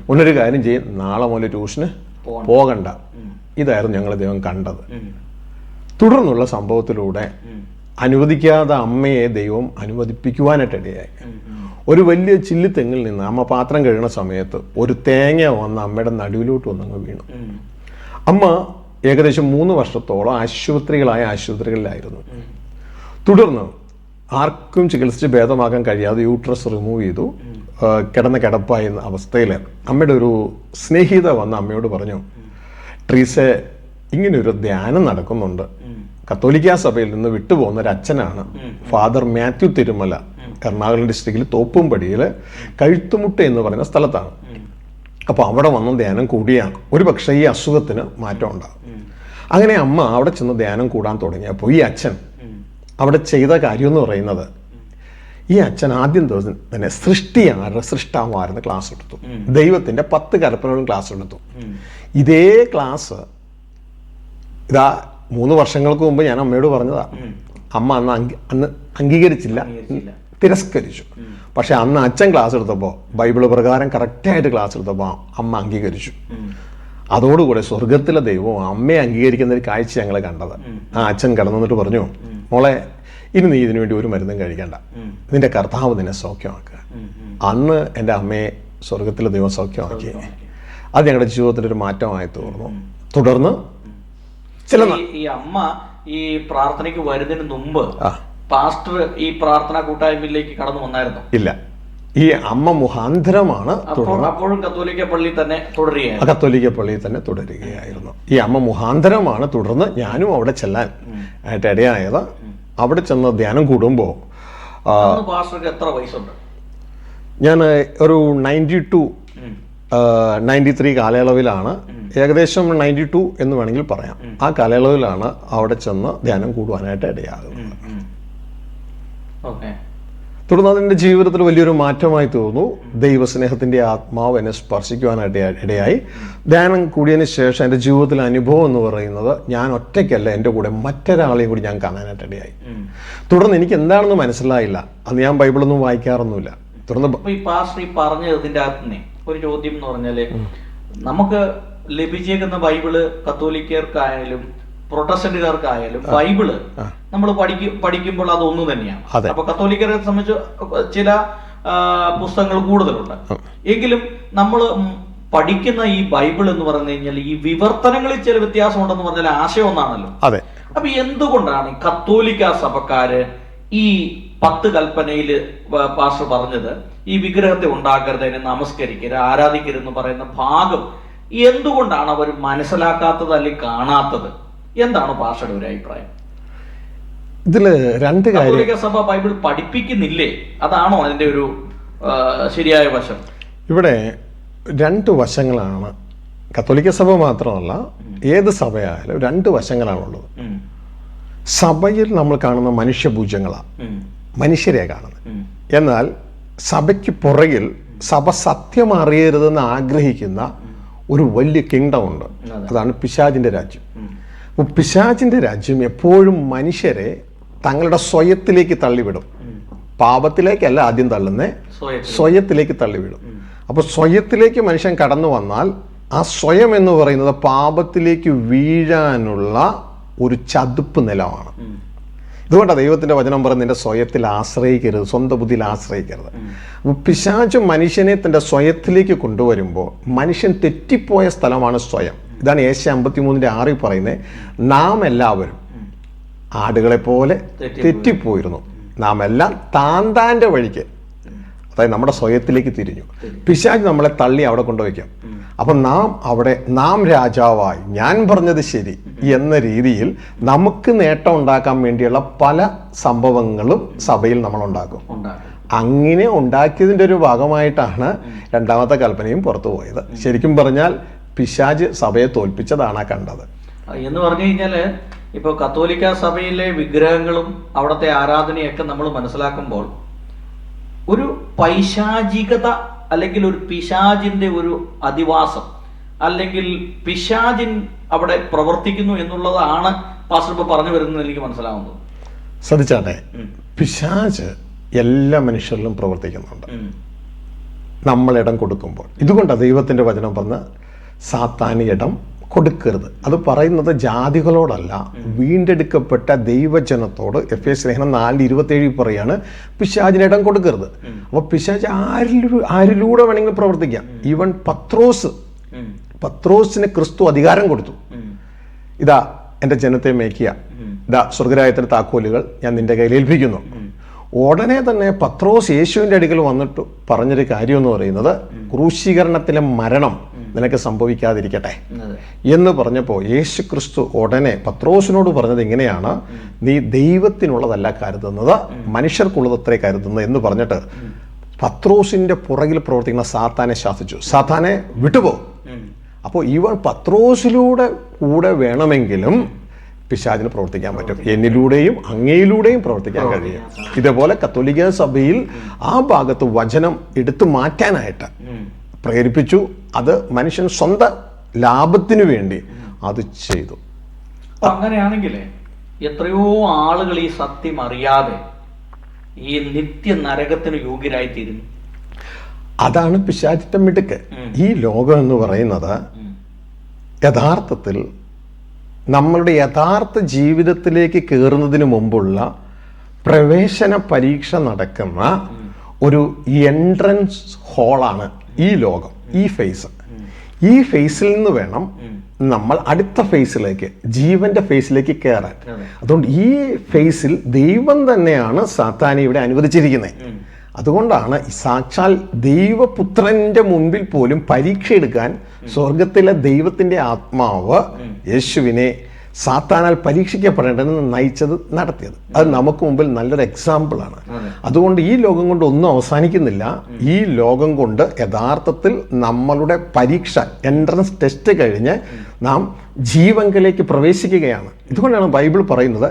മുന്നൊരു കാര്യം ചെയ്യും, നാളെ മുതൽ ട്യൂഷന് പോകണ്ട. ഇതായിരുന്നു ഞങ്ങൾ ദൈവം കണ്ടത്. തുടർന്നുള്ള സംഭവത്തിലൂടെ അനുവദിക്കാതെ അമ്മയെ ദൈവം അനുവദിപ്പിക്കുവാനായിട്ട് ഇടയായി. ഒരു വലിയ ചില്ലിത്തെങ്ങിൽ നിന്ന് അമ്മ പാത്രം കഴുകുന്ന സമയത്ത് ഒരു തേങ്ങ വന്ന് അമ്മയുടെ നടുവിലോട്ട് വന്നങ്ങ് വീണു. അമ്മ ഏകദേശം 3 വർഷത്തോളം ആശുപത്രികളിലായിരുന്നു. തുടർന്ന് ആർക്കും ചികിത്സിച്ച് ഭേദമാക്കാൻ കഴിയാതെ യൂട്രസ് റിമൂവ് ചെയ്തു. കിടപ്പായ അവസ്ഥയിൽ അമ്മയുടെ ഒരു സ്നേഹിത വന്ന് അമ്മയോട് പറഞ്ഞു, ട്രീസെ, ഇങ്ങനെയൊരു ധ്യാനം നടക്കുന്നുണ്ട്, കത്തോലിക്ക സഭയിൽ നിന്ന് വിട്ടുപോകുന്ന ഒരു അച്ഛനാണ്, ഫാദർ മാത്യു തിരുമല, എറണാകുളം ഡിസ്ട്രിക്റ്റിൽ തോപ്പുംപടിയിൽ കഴുത്തുമുട്ട എന്ന് പറയുന്ന സ്ഥലത്താണ്. അപ്പോൾ അവിടെ വന്ന് ധ്യാനം കൂടിയാണ്, ഒരു പക്ഷേ ഈ അസുഖത്തിന് മാറ്റം ഉണ്ടാകും. അങ്ങനെ അമ്മ അവിടെ ചെന്ന് ധ്യാനം കൂടാൻ തുടങ്ങിയപ്പോൾ ഈ അച്ഛൻ അവിടെ ചെയ്ത കാര്യം എന്ന് പറയുന്നത്, ഈ അച്ഛൻ ആദ്യം ദിവസം തന്നെ സൃഷ്ടാവായിരുന്നു ക്ലാസ് എടുത്തു. ദൈവത്തിന്റെ 10 കൽപ്പനകളും ക്ലാസ് എടുത്തു. ഇതേ ക്ലാസ് 3 വർഷങ്ങൾക്ക് മുമ്പ് ഞാൻ അമ്മയോട് പറഞ്ഞതാ. അമ്മ അന്ന് അംഗീകരിച്ചില്ല, തിരസ്കരിച്ചു. പക്ഷെ അന്ന് അച്ഛൻ ക്ലാസ് എടുത്തപ്പോൾ, ബൈബിള് പ്രകാരം കറക്റ്റായിട്ട് ക്ലാസ് എടുത്തപ്പോൾ അമ്മ അംഗീകരിച്ചു. അതോടുകൂടെ സ്വർഗത്തിലെ ദൈവവും അമ്മയെ അംഗീകരിക്കുന്ന ഒരു കാഴ്ച ഞങ്ങൾ കണ്ടത്. ആ അച്ഛൻ കടന്നു വന്നിട്ട് പറഞ്ഞു, മോളെ, ഇനി നീ ഇതിനു വേണ്ടി ഒരു മരുന്നും കഴിക്കണ്ട, നിന്റെ കർത്താവ് നിന്നെ സൗഖ്യമാക്കുക. അന്ന് എൻ്റെ അമ്മയെ സ്വർഗത്തിലെ ദൈവം സൗഖ്യമാക്കി. അത് ഞങ്ങളുടെ ജീവിതത്തിലൊരു മാറ്റമായി തീർന്നു. തുടർന്ന് ഈ അമ്മ ഈ പ്രാർത്ഥനയ്ക്ക് വരുന്നതിന് മുമ്പ് പാസ്റ്റർ ഈ പ്രാർത്ഥനാ കൂട്ടായ്മയിലേക്ക് കടന്നു വന്നായിരുന്നു? ഇല്ല, ഈ അമ്മ മുഖാന്തരമാണ്. അപ്പോഴും കത്തോലിക്ക പള്ളിയിൽ തന്നെ തുടരുകയായിരുന്നു. കത്തോലിക്ക പള്ളിയിൽ തന്നെ തുടരുകയായിരുന്നു. ഈ അമ്മ മുഖാന്തരമാണ് തുടർന്ന് ഞാനും അവിടെ ചെല്ലാൻ ആയിട്ട് ഇടയായത്. അവിടെ ചെന്ന് ധ്യാനം കൂടുമ്പോൾ പാസ്റ്റർക്ക് എത്ര വയസ്സുണ്ട്? ഞാൻ ഒരു 93 കാലയളവിലാണ്, ഏകദേശം 92 എന്ന് വേണമെങ്കിൽ പറയാം. ആ കാലയളവിലാണ് അവിടെ ചെന്ന് ധ്യാനം കൂടുവാനായിട്ട് ഇടയാകുന്നത്. തുടർന്ന് അതിൻ്റെ ജീവിതത്തിൽ വലിയൊരു മാറ്റമായി തോന്നുന്നു. ദൈവസ്നേഹത്തിൻ്റെ ആത്മാവ് എന്നെ സ്പർശിക്കുവാനായിട്ട് ഇടയായി. ധ്യാനം കൂടിയതിന് ശേഷം എൻ്റെ ജീവിതത്തിലെ അനുഭവം എന്ന് പറയുന്നത്, ഞാൻ ഒറ്റയ്ക്കല്ല, എൻ്റെ കൂടെ മറ്റൊരാളെയും കൂടി ഞാൻ കാണാനായിട്ട് ഇടയായി. തുടർന്ന് എനിക്ക് എന്താണെന്ന് മനസ്സിലായില്ല. അന്ന് ഞാൻ ബൈബിളൊന്നും വായിക്കാറൊന്നുമില്ല. തുടർന്ന് ഈ പാസ്റ്റർ ഈ പറഞ്ഞതിൻ്റെ അകത്ത് ഒരു ചോദ്യം എന്ന് പറഞ്ഞാല്, നമുക്ക് ലഭിച്ചേക്കുന്ന ബൈബിള് കത്തോലിക്കർക്കായാലും പ്രൊട്ടസ്റ്റന്റുകാർക്കായാലും ബൈബിള് നമ്മൾ പഠിക്കുമ്പോൾ അത് ഒന്ന് തന്നെയാണ്. അപ്പൊ കത്തോലിക്കരെ സംബന്ധിച്ച് ചില പുസ്തകങ്ങൾ കൂടുതലുണ്ട്. എങ്കിലും നമ്മൾ പഠിക്കുന്ന ഈ ബൈബിൾ എന്ന് പറഞ്ഞു കഴിഞ്ഞാൽ ഈ വിവർത്തനങ്ങളിൽ ചില വ്യത്യാസം ഉണ്ടെന്ന് പറഞ്ഞാൽ ആശയം ഒന്നാണല്ലോ. അപ്പൊ എന്തുകൊണ്ടാണ് കത്തോലിക്ക സഭക്കാര് ഈ 10 കൽപ്പനയില് പാസ്റ്റർ പറഞ്ഞത് ഈ വിഗ്രഹത്തെ ഉണ്ടാക്കരുത്, അതിനെ നമസ്കരിക്കരുത്, ആരാധിക്കരുതെന്ന് പറയുന്ന ഭാഗം എന്തുകൊണ്ടാണ് അവർ മനസ്സിലാക്കാത്തത് അല്ലെങ്കിൽ കാണാത്തത്? എന്താണ് പാസ്റ്ററുടെ ഒരു അഭിപ്രായം? ഇതില് 2 കാര്യം. കത്തോലിക്ക സഭ ബൈബിൾ പഠിപ്പിക്കുന്നില്ലേ? അതാണോ അതിന്റെ ഒരു ശരിയായ വശം? ഇവിടെ 2 വശങ്ങളാണ്. കത്തോലിക്ക സഭ മാത്രമല്ല, ഏത് സഭയായാലും 2 വശങ്ങളാണുള്ളത്. സഭയിൽ നമ്മൾ കാണുന്ന മനുഷ്യപൂജ്യങ്ങളാണ്, മനുഷ്യരെ കാണുന്നത്. എന്നാൽ സഭയ്ക്ക് പുറകിൽ സഭ സത്യം അറിയരുതെന്ന് ആഗ്രഹിക്കുന്ന ഒരു വലിയ കിങ്ഡം ഉണ്ട്. അതാണ് പിശാചിന്റെ രാജ്യം. അപ്പോൾ പിശാചിന്റെ രാജ്യം എപ്പോഴും മനുഷ്യരെ തങ്ങളുടെ സ്വയത്തിലേക്ക് തള്ളിവിടും. പാപത്തിലേക്കല്ല ആദ്യം തള്ളുന്നേ, സ്വയത്തിലേക്ക് തള്ളിവിടും. അപ്പോൾ സ്വയത്തിലേക്ക് മനുഷ്യൻ കടന്നു വന്നാൽ ആ സ്വയം എന്ന് പറയുന്നത് പാപത്തിലേക്ക് വീഴാനുള്ള ഒരു ചതുപ്പ് നിലമാണ്. ഇതുകൊണ്ടാണ് ദൈവത്തിൻ്റെ വചനം പറയുന്നത് നിന്റെ സ്വയത്തിൽ ആശ്രയിക്കരുത്, സ്വന്തം ബുദ്ധിയിൽ ആശ്രയിക്കരുത്. അപ്പോൾ പിശാച് മനുഷ്യനെ തൻ്റെ സ്വയത്തിലേക്ക് കൊണ്ടുവരുമ്പോൾ മനുഷ്യൻ തെറ്റിപ്പോയ സ്ഥലമാണ് സ്വയം. ഇതാണ് ഏശയ്യ 53:6 പറയുന്നത്, നാം എല്ലാവരും ആടുകളെ പോലെ തെറ്റിപ്പോയിരുന്നു, നാം എല്ലാം താൻ്റെ വഴിക്ക്, അതായത് നമ്മുടെ സ്വയത്തിലേക്ക് തിരിഞ്ഞു. പിശാച് നമ്മളെ തള്ളി അവിടെ കൊണ്ടുവയ്ക്കാം. അപ്പം നാം രാജാവായി, ഞാൻ പറഞ്ഞത് ശരി എന്ന രീതിയിൽ നമുക്ക് നേട്ടം ഉണ്ടാക്കാൻ വേണ്ടിയുള്ള പല സംഭവങ്ങളും സഭയിൽ നമ്മൾ ഉണ്ടാക്കും. അങ്ങനെ ഉണ്ടാക്കിയതിൻ്റെ ഒരു ഭാഗമായിട്ടാണ് രണ്ടാമത്തെ കൽപ്പനയും പുറത്തു പോയത്. ശരിക്കും പറഞ്ഞാൽ പിശാച് സഭയെ തോൽപ്പിച്ചതാണ് കണ്ടത്. എന്ന് പറഞ്ഞു കഴിഞ്ഞാൽ ഇപ്പോൾ കത്തോലിക്ക സഭയിലെ വിഗ്രഹങ്ങളും അവിടുത്തെ ആരാധനയൊക്കെ നമ്മൾ മനസ്സിലാക്കുമ്പോൾ ഒരു പൈശാചികത അല്ലെങ്കിൽ ഒരു പിശാചിന്റെ ഒരു അധിവാസം അല്ലെങ്കിൽ പിശാചിൻ അവിടെ പ്രവർത്തിക്കുന്നു എന്നുള്ളതാണ് പാസ്റ്റർ ഇപ്പോൾ പറഞ്ഞു വരുന്നത് എനിക്ക് മനസ്സിലാവുന്നത്. ശ്രദ്ധിച്ചാട്ടെ, പിശാച് എല്ലാ മനുഷ്യരിലും പ്രവർത്തിക്കുന്നുണ്ട് നമ്മളിടം കൊടുക്കുമ്പോൾ. ഇതുകൊണ്ടാണ് ദൈവത്തിൻ്റെ വചനം പറഞ്ഞ സാത്താന് ഇടം കൊടുക്കരുത്. അത് പറയുന്നത് ജാതികളോടല്ല, വീണ്ടെടുക്കപ്പെട്ട ദൈവജനത്തോട്. എഫേസ്യർ ലേഖനം 4:27 പറയാണ് പിശാചിന് ഇടം കൊടുക്കരുത്. അപ്പോൾ പിശാച് ആരിലൂടെ വേണമെങ്കിലും പ്രവർത്തിക്കാം. ഈവൻ പത്രോസിന് ക്രിസ്തു അധികാരം കൊടുത്തു. ഇതാ എൻ്റെ ജനത്തെ മേയ്ക്കുക, ഇതാ സ്വർഗരാജ്യത്തിൻ്റെ താക്കോലുകൾ ഞാൻ നിന്റെ കയ്യിൽ ഏൽപ്പിക്കുന്നു. ഉടനെ തന്നെ പത്രോസ് യേശുവിൻ്റെ അടുക്കൽ വന്നിട്ട് പറഞ്ഞൊരു കാര്യം എന്ന് പറയുന്നത്, ക്രൂശീകരണത്തിലെ മരണം നിനക്ക് സംഭവിക്കാതിരിക്കട്ടെ എന്ന് പറഞ്ഞപ്പോൾ യേശു ക്രിസ്തു ഉടനെ പത്രോസിനോട് പറഞ്ഞത് ഇങ്ങനെയാണ്, നീ ദൈവത്തിനുള്ളതല്ല കരുതുന്നത്, മനുഷ്യർക്കുള്ളതത്രേ കരുതുന്നത് എന്ന് പറഞ്ഞിട്ട് പത്രോസിന്റെ പുറകിൽ പ്രവർത്തിക്കുന്ന സാത്താനെ ശാസിച്ചു. സാത്താനെ വിട്ടുപോ. അപ്പോൾ ഇവൻ പത്രോസിലൂടെ കൂടെ വേണമെങ്കിലും പിശാചിന് പ്രവർത്തിക്കാൻ പറ്റും. എന്നിലൂടെയും അങ്ങയിലൂടെയും പ്രവർത്തിക്കാൻ കഴിയും. ഇതേപോലെ കത്തോലിക്ക സഭയിൽ ആ ഭാഗത്ത് വചനം എടുത്തു മാറ്റാനായിട്ട് പ്രേരിപ്പിച്ചു. അത് മനുഷ്യൻ സ്വന്തം ലാഭത്തിനു വേണ്ടി അത് ചെയ്തു. അങ്ങനെയാണെങ്കിലേ എത്രയോ ആളുകൾ ഈ സത്യം അറിയാതെ ഈ നിത്യ നരകത്തിന് യോഗ്യരായിത്തീരുന്നു. അതാണ് പിശാചിന്റെ മിടുക്ക്. ഈ ലോകം എന്ന് പറയുന്നത് യഥാർത്ഥത്തിൽ നമ്മളുടെ യഥാർത്ഥ ജീവിതത്തിലേക്ക് കയറുന്നതിന് മുമ്പുള്ള പ്രവേശന പരീക്ഷ നടക്കുന്ന ഒരു എൻട്രൻസ് ഹോളാണ് ഈ ലോകം, ഈ ഫേസ്. ഈ ഫേസിൽ നിന്ന് വേണം നമ്മൾ അടുത്ത ഫേസിലേക്ക്, ജീവന്റെ ഫേസിലേക്ക് കയറാൻ. അതുകൊണ്ട് ഈ ഫേസിൽ ദൈവം തന്നെയാണ് സാത്താനെ ഇവിടെ അനുവദിച്ചിരിക്കുന്നത്. അതുകൊണ്ടാണ് സാക്ഷാൽ ദൈവപുത്രന്റെ മുൻപിൽ പോലും പരീക്ഷ എടുക്കാൻ സ്വർഗത്തിലെ ദൈവത്തിന്റെ ആത്മാവ് യേശുവിനെ സാത്താനാൽ പരീക്ഷിക്കപ്പെടേണ്ടതെന്ന് നയിച്ചത്, നടത്തിയത്. അത് നമുക്ക് മുമ്പിൽ നല്ലൊരു എക്സാമ്പിളാണ്. അതുകൊണ്ട് ഈ ലോകം കൊണ്ട് ഒന്നും അവസാനിക്കുന്നില്ല. ഈ ലോകം കൊണ്ട് യഥാർത്ഥത്തിൽ നമ്മളുടെ പരീക്ഷ, എൻട്രൻസ് ടെസ്റ്റ് കഴിഞ്ഞ് നാം ജീവങ്കലേക്ക് പ്രവേശിക്കുകയാണ്. ഇതുകൊണ്ടാണ് ബൈബിൾ പറയുന്നത്,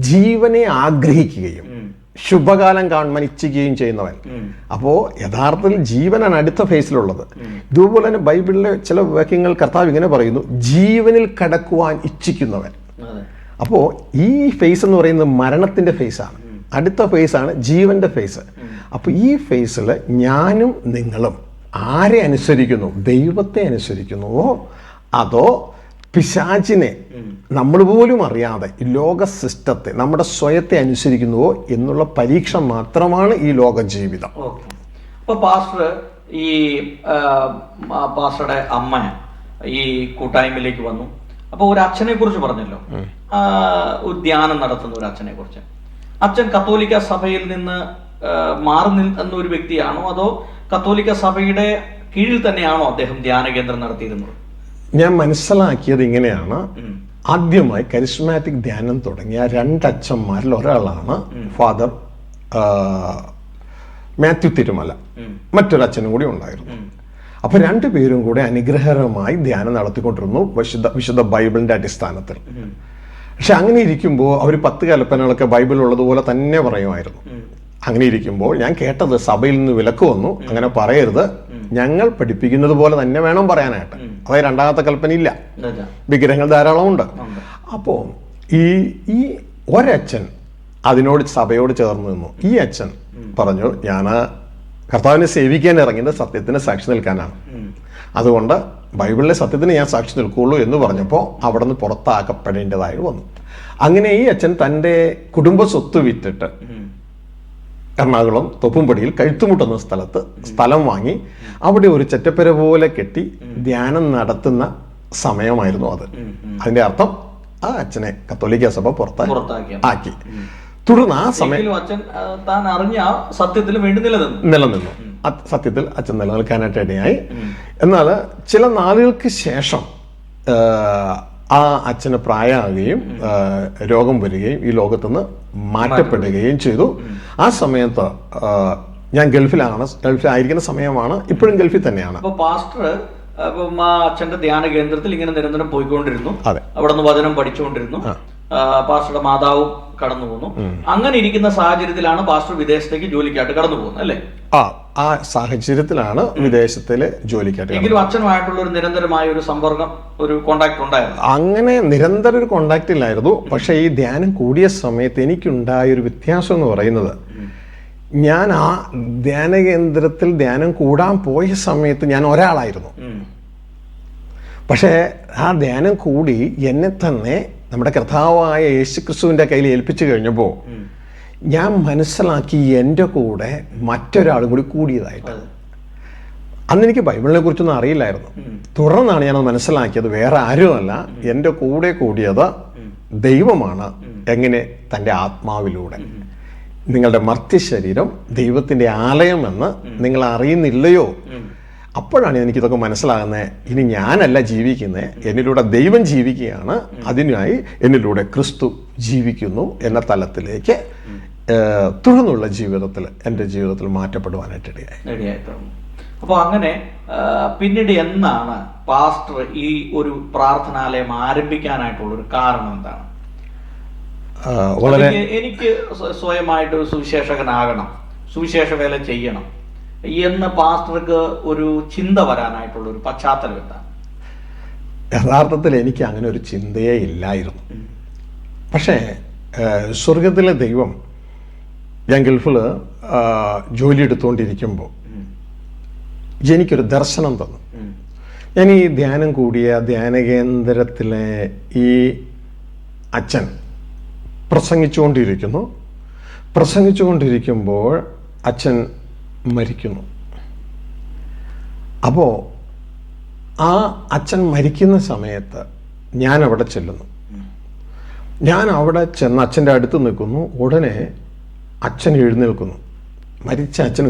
ജീവനെ ആഗ്രഹിക്കുകയും ശുഭകാലം കാണുവാൻ ഇച്ഛിക്കുകയും ചെയ്യുന്നവൻ. അപ്പോൾ യഥാർത്ഥത്തിൽ ജീവനാണ് അടുത്ത ഫേസിലുള്ളത്. ഇതുപോലെ തന്നെ ബൈബിളിലെ ചില വാക്യങ്ങൾ കർത്താവ് ഇങ്ങനെ പറയുന്നു, ജീവനിൽ കടക്കുവാൻ ഇച്ഛിക്കുന്നവൻ. അപ്പോൾ ഈ ഫേസ് എന്ന് പറയുന്നത് മരണത്തിന്റെ ഫേസാണ്. അടുത്ത ഫേസാണ് ജീവന്റെ ഫേസ്. അപ്പോൾ ഈ ഫേസിൽ ഞാനും നിങ്ങളും ആരെ അനുസരിക്കുന്നു? ദൈവത്തെ അനുസരിക്കുന്നുവോ അതോ പിശാചിനെ നമ്മൾ പോലും അറിയാതെ ലോക സിസ്റ്റത്തെ, നമ്മുടെ സ്വയത്തെ അനുസരിക്കുന്നുവോ എന്നുള്ള പരീക്ഷ മാത്രമാണ് ഈ ലോക ജീവിതം. അപ്പോൾ പാസ്റ്റർ, ഈ പാസ്റ്ററുടെ അമ്മ ഈ കൂട്ടായ്മയിലേക്ക് വന്നു. അപ്പോൾ ഒരു അച്ഛനെ കുറിച്ച് പറഞ്ഞല്ലോ, ഒരു ധ്യാനം നടത്തുന്ന ഒരു അച്ഛനെ കുറിച്ച്. അച്ഛൻ കത്തോലിക്ക സഭയിൽ നിന്ന് മാറി നിന്ന ഒരു വ്യക്തിയാണോ അതോ കത്തോലിക്ക സഭയുടെ കീഴിൽ തന്നെയാണോ അദ്ദേഹം ധ്യാന കേന്ദ്രം നടത്തിയിരുന്നത്? ഞാൻ മനസ്സിലാക്കിയത് ഇങ്ങനെയാണ്, ആദ്യമായി കരിസ്മാറ്റിക് ധ്യാനം തുടങ്ങിയ 2 അച്ഛന്മാരിൽ ഒരാളാണ് ഫാദർ മാത്യു തിരുമല. മറ്റൊരു അച്ഛനും കൂടി ഉണ്ടായിരുന്നു. അപ്പൊ 2 പേരും കൂടെ അനുഗ്രഹകരമായി ധ്യാനം നടത്തിക്കൊണ്ടിരുന്നു വിശുദ്ധ ബൈബിളിന്റെ അടിസ്ഥാനത്തിൽ. പക്ഷെ അങ്ങനെ ഇരിക്കുമ്പോൾ അവർ 10 കൽപ്പനകളൊക്കെ ബൈബിൾ ഉള്ളതുപോലെ തന്നെ പറയുമായിരുന്നു. അങ്ങനെ ഇരിക്കുമ്പോൾ ഞാൻ കേട്ടത്, സഭയിൽ നിന്ന് വിലക്ക് വന്നു, അങ്ങനെ പറയരുത്, ഞങ്ങൾ പഠിപ്പിക്കുന്നത് പോലെ തന്നെ വേണം പറയാനായിട്ട്. അതായത് 2ാമത്തെ കൽപ്പന ഇല്ല, വിഗ്രഹങ്ങൾ ധാരാളം ഉണ്ട്. അപ്പോൾ ഈ ഒരച്ഛൻ അതിനോട് സഭയോട് ചേർന്ന് നിന്നു. ഈ അച്ഛൻ പറഞ്ഞു, ഞാൻ കർത്താവിനെ സേവിക്കാൻ ഇറങ്ങിയത് സത്യത്തിന് സാക്ഷി നിൽക്കാനാണ്. അതുകൊണ്ട് ബൈബിളിലെ സത്യത്തിന് ഞാൻ സാക്ഷി നിൽക്കുകയുള്ളൂ എന്ന് പറഞ്ഞപ്പോൾ അവിടെ നിന്ന് പുറത്താക്കപ്പെടേണ്ടതായി വന്നു. അങ്ങനെ ഈ അച്ഛൻ തൻ്റെ കുടുംബ സ്വത്ത് വിറ്റിട്ട് എറണാകുളം തൊപ്പുംപടിയിൽ കഴുത്തുമുട്ടുന്ന സ്ഥലത്ത് സ്ഥലം വാങ്ങി അവിടെ ഒരു ചെറ്റപ്പര പോലെ കെട്ടി ധ്യാനം നടത്തുന്ന സമയമായിരുന്നു അത്. അതിന്റെ അർത്ഥം ആ അച്ഛനെ കത്തോലിക്ക സഭ പുറത്താക്കി. തുടർന്ന് ആ സമയം അച്ഛൻ താൻ അറിഞ്ഞ സത്യത്തിൽ വേണ്ടി നിലനിന്നു. സത്യത്തിൽ അച്ഛൻ നിലനിൽക്കാനായിട്ട് ഇടയായി. എന്നാൽ ചില നാളുകൾക്ക് ശേഷം ആ അച്ഛന് പ്രായമാകുകയും രോഗം വരികയും ഈ ലോകത്തുനിന്ന് മാറ്റപ്പെടുകയും ചെയ്തു. ആ സമയത്ത് ഞാൻ ഗൾഫിലായിരിക്കുന്ന സമയമാണ്. ഇപ്പോഴും ഗൾഫിൽ തന്നെയാണ്. പാസ്റ്റർ അച്ഛന്റെ ധ്യാന കേന്ദ്രത്തിൽ ഇങ്ങനെ നിരന്തരം പോയിക്കൊണ്ടിരുന്നു. അതെ, അവിടെ നിന്ന് വചനം പഠിച്ചുകൊണ്ടിരുന്നു. പാസ്റ്ററുടെ മാതാവും കടന്നു പോന്നു. അങ്ങനെ ഇരിക്കുന്ന സാഹചര്യത്തിലാണ് പാസ്റ്റർ വിദേശത്തേക്ക് ജോലിക്കായിട്ട് കടന്നു പോകുന്നത് അല്ലേ? ആ സാഹചര്യത്തിലാണ് വിദേശത്തില് ജോലിക്കായിട്ട്. എങ്കിലും അച്ഛനുമായിട്ടുള്ള ഒരു നിരന്തരമായ ഒരു സമ്പർക്കം, ഒരു കോണ്ടാക്ട് ഉണ്ടായിരുന്നു? അങ്ങനെ നിരന്തര ഒരു കോണ്ടാക്ട് ഇല്ലായിരുന്നു. പക്ഷെ ഈ ധ്യാനം കൂടിയ സമയത്ത് എനിക്കുണ്ടായ ഒരു വ്യത്യാസം എന്ന് പറയുന്നത്, ഞാൻ ആ ധ്യാന കേന്ദ്രത്തിൽ ധ്യാനം കൂടാൻ പോയ സമയത്ത് ഞാൻ ഒരാളായിരുന്നു. പക്ഷേ ആ ധ്യാനം കൂടി എന്നെ തന്നെ നമ്മുടെ കർത്താവായ യേശുക്രിസ്തുവിന്റെ കയ്യിൽ ഏൽപ്പിച്ചു കഴിഞ്ഞപ്പോൾ ഞാൻ മനസ്സിലാക്കി എൻ്റെ കൂടെ മറ്റൊരാളും കൂടി കൂടിയതായിട്ട്. അന്ന് എനിക്ക് ബൈബിളിനെ കുറിച്ചൊന്നും അറിയില്ലായിരുന്നു. തുടർന്നാണ് ഞാനത് മനസ്സിലാക്കിയത്. വേറെ ആരുമല്ല, എൻ്റെ കൂടെ കൂടിയത് ദൈവമാണ്. എങ്ങനെ? തൻ്റെ ആത്മാവിലൂടെ. നിങ്ങളുടെ മർത്യശരീരം ദൈവത്തിൻ്റെ ആലയമെന്ന് നിങ്ങൾ അറിയുന്നില്ലയോ? അപ്പോഴാണ് എനിക്കിതൊക്കെ മനസ്സിലാകുന്നത്. ഇനി ഞാനല്ല ജീവിക്കുന്നത്, എന്നിലൂടെ ദൈവം ജീവിക്കുകയാണ്. അതിനായി എന്നിലൂടെ ക്രിസ്തു ജീവിക്കുന്നു എന്ന തലത്തിലേക്ക് തുടർന്നുള്ള ജീവിതത്തിൽ, എൻ്റെ ജീവിതത്തിൽ മാറ്റപ്പെടുവാനായിട്ട് ഇടയായി. അപ്പോൾ അങ്ങനെ പിന്നീട് എന്നാണ് പാസ്റ്റർ ഈ ഒരു പ്രാർത്ഥനാലയം ആരംഭിക്കാനായിട്ടുള്ളൊരു കാരണം എന്താണ്? എനിക്ക് സ്വയമായിട്ട് ഒരു സുവിശേഷകനാകണം, സുവിശേഷ വേല ചെയ്യണം എന്ന് പാസ്റ്റർക്ക് ഒരു ചിന്ത വരാനായിട്ടുള്ള ഒരു പശ്ചാത്തലം എന്താണ്? യഥാർത്ഥത്തിൽ എനിക്ക് അങ്ങനെ ഒരു ചിന്തയേ ഇല്ലായിരുന്നു. പക്ഷേ സ്വർഗത്തിലെ ദൈവം, ഞാൻ ഗൾഫിൽ ജോലി എടുത്തുകൊണ്ടിരിക്കുമ്പോൾ എനിക്കൊരു ദർശനം തന്നു. ഞാൻ ഈ ധ്യാനം കൂടിയ ധ്യാനകേന്ദ്രത്തിലെ ഈ അച്ഛൻ പ്രസംഗിച്ചുകൊണ്ടിരിക്കുമ്പോൾ അച്ഛൻ മരിക്കുന്നു. അപ്പോൾ ആ അച്ഛൻ മരിക്കുന്ന സമയത്ത് ഞാൻ അവിടെ ചെല്ലുന്നു. ഞാൻ അവിടെ ചെന്ന് അച്ഛൻ്റെ അടുത്ത് നിൽക്കുന്നു. ഉടനെ അച്ഛൻ എഴുന്നേൽക്കുന്നു. മരിച്ച അച്ഛൻ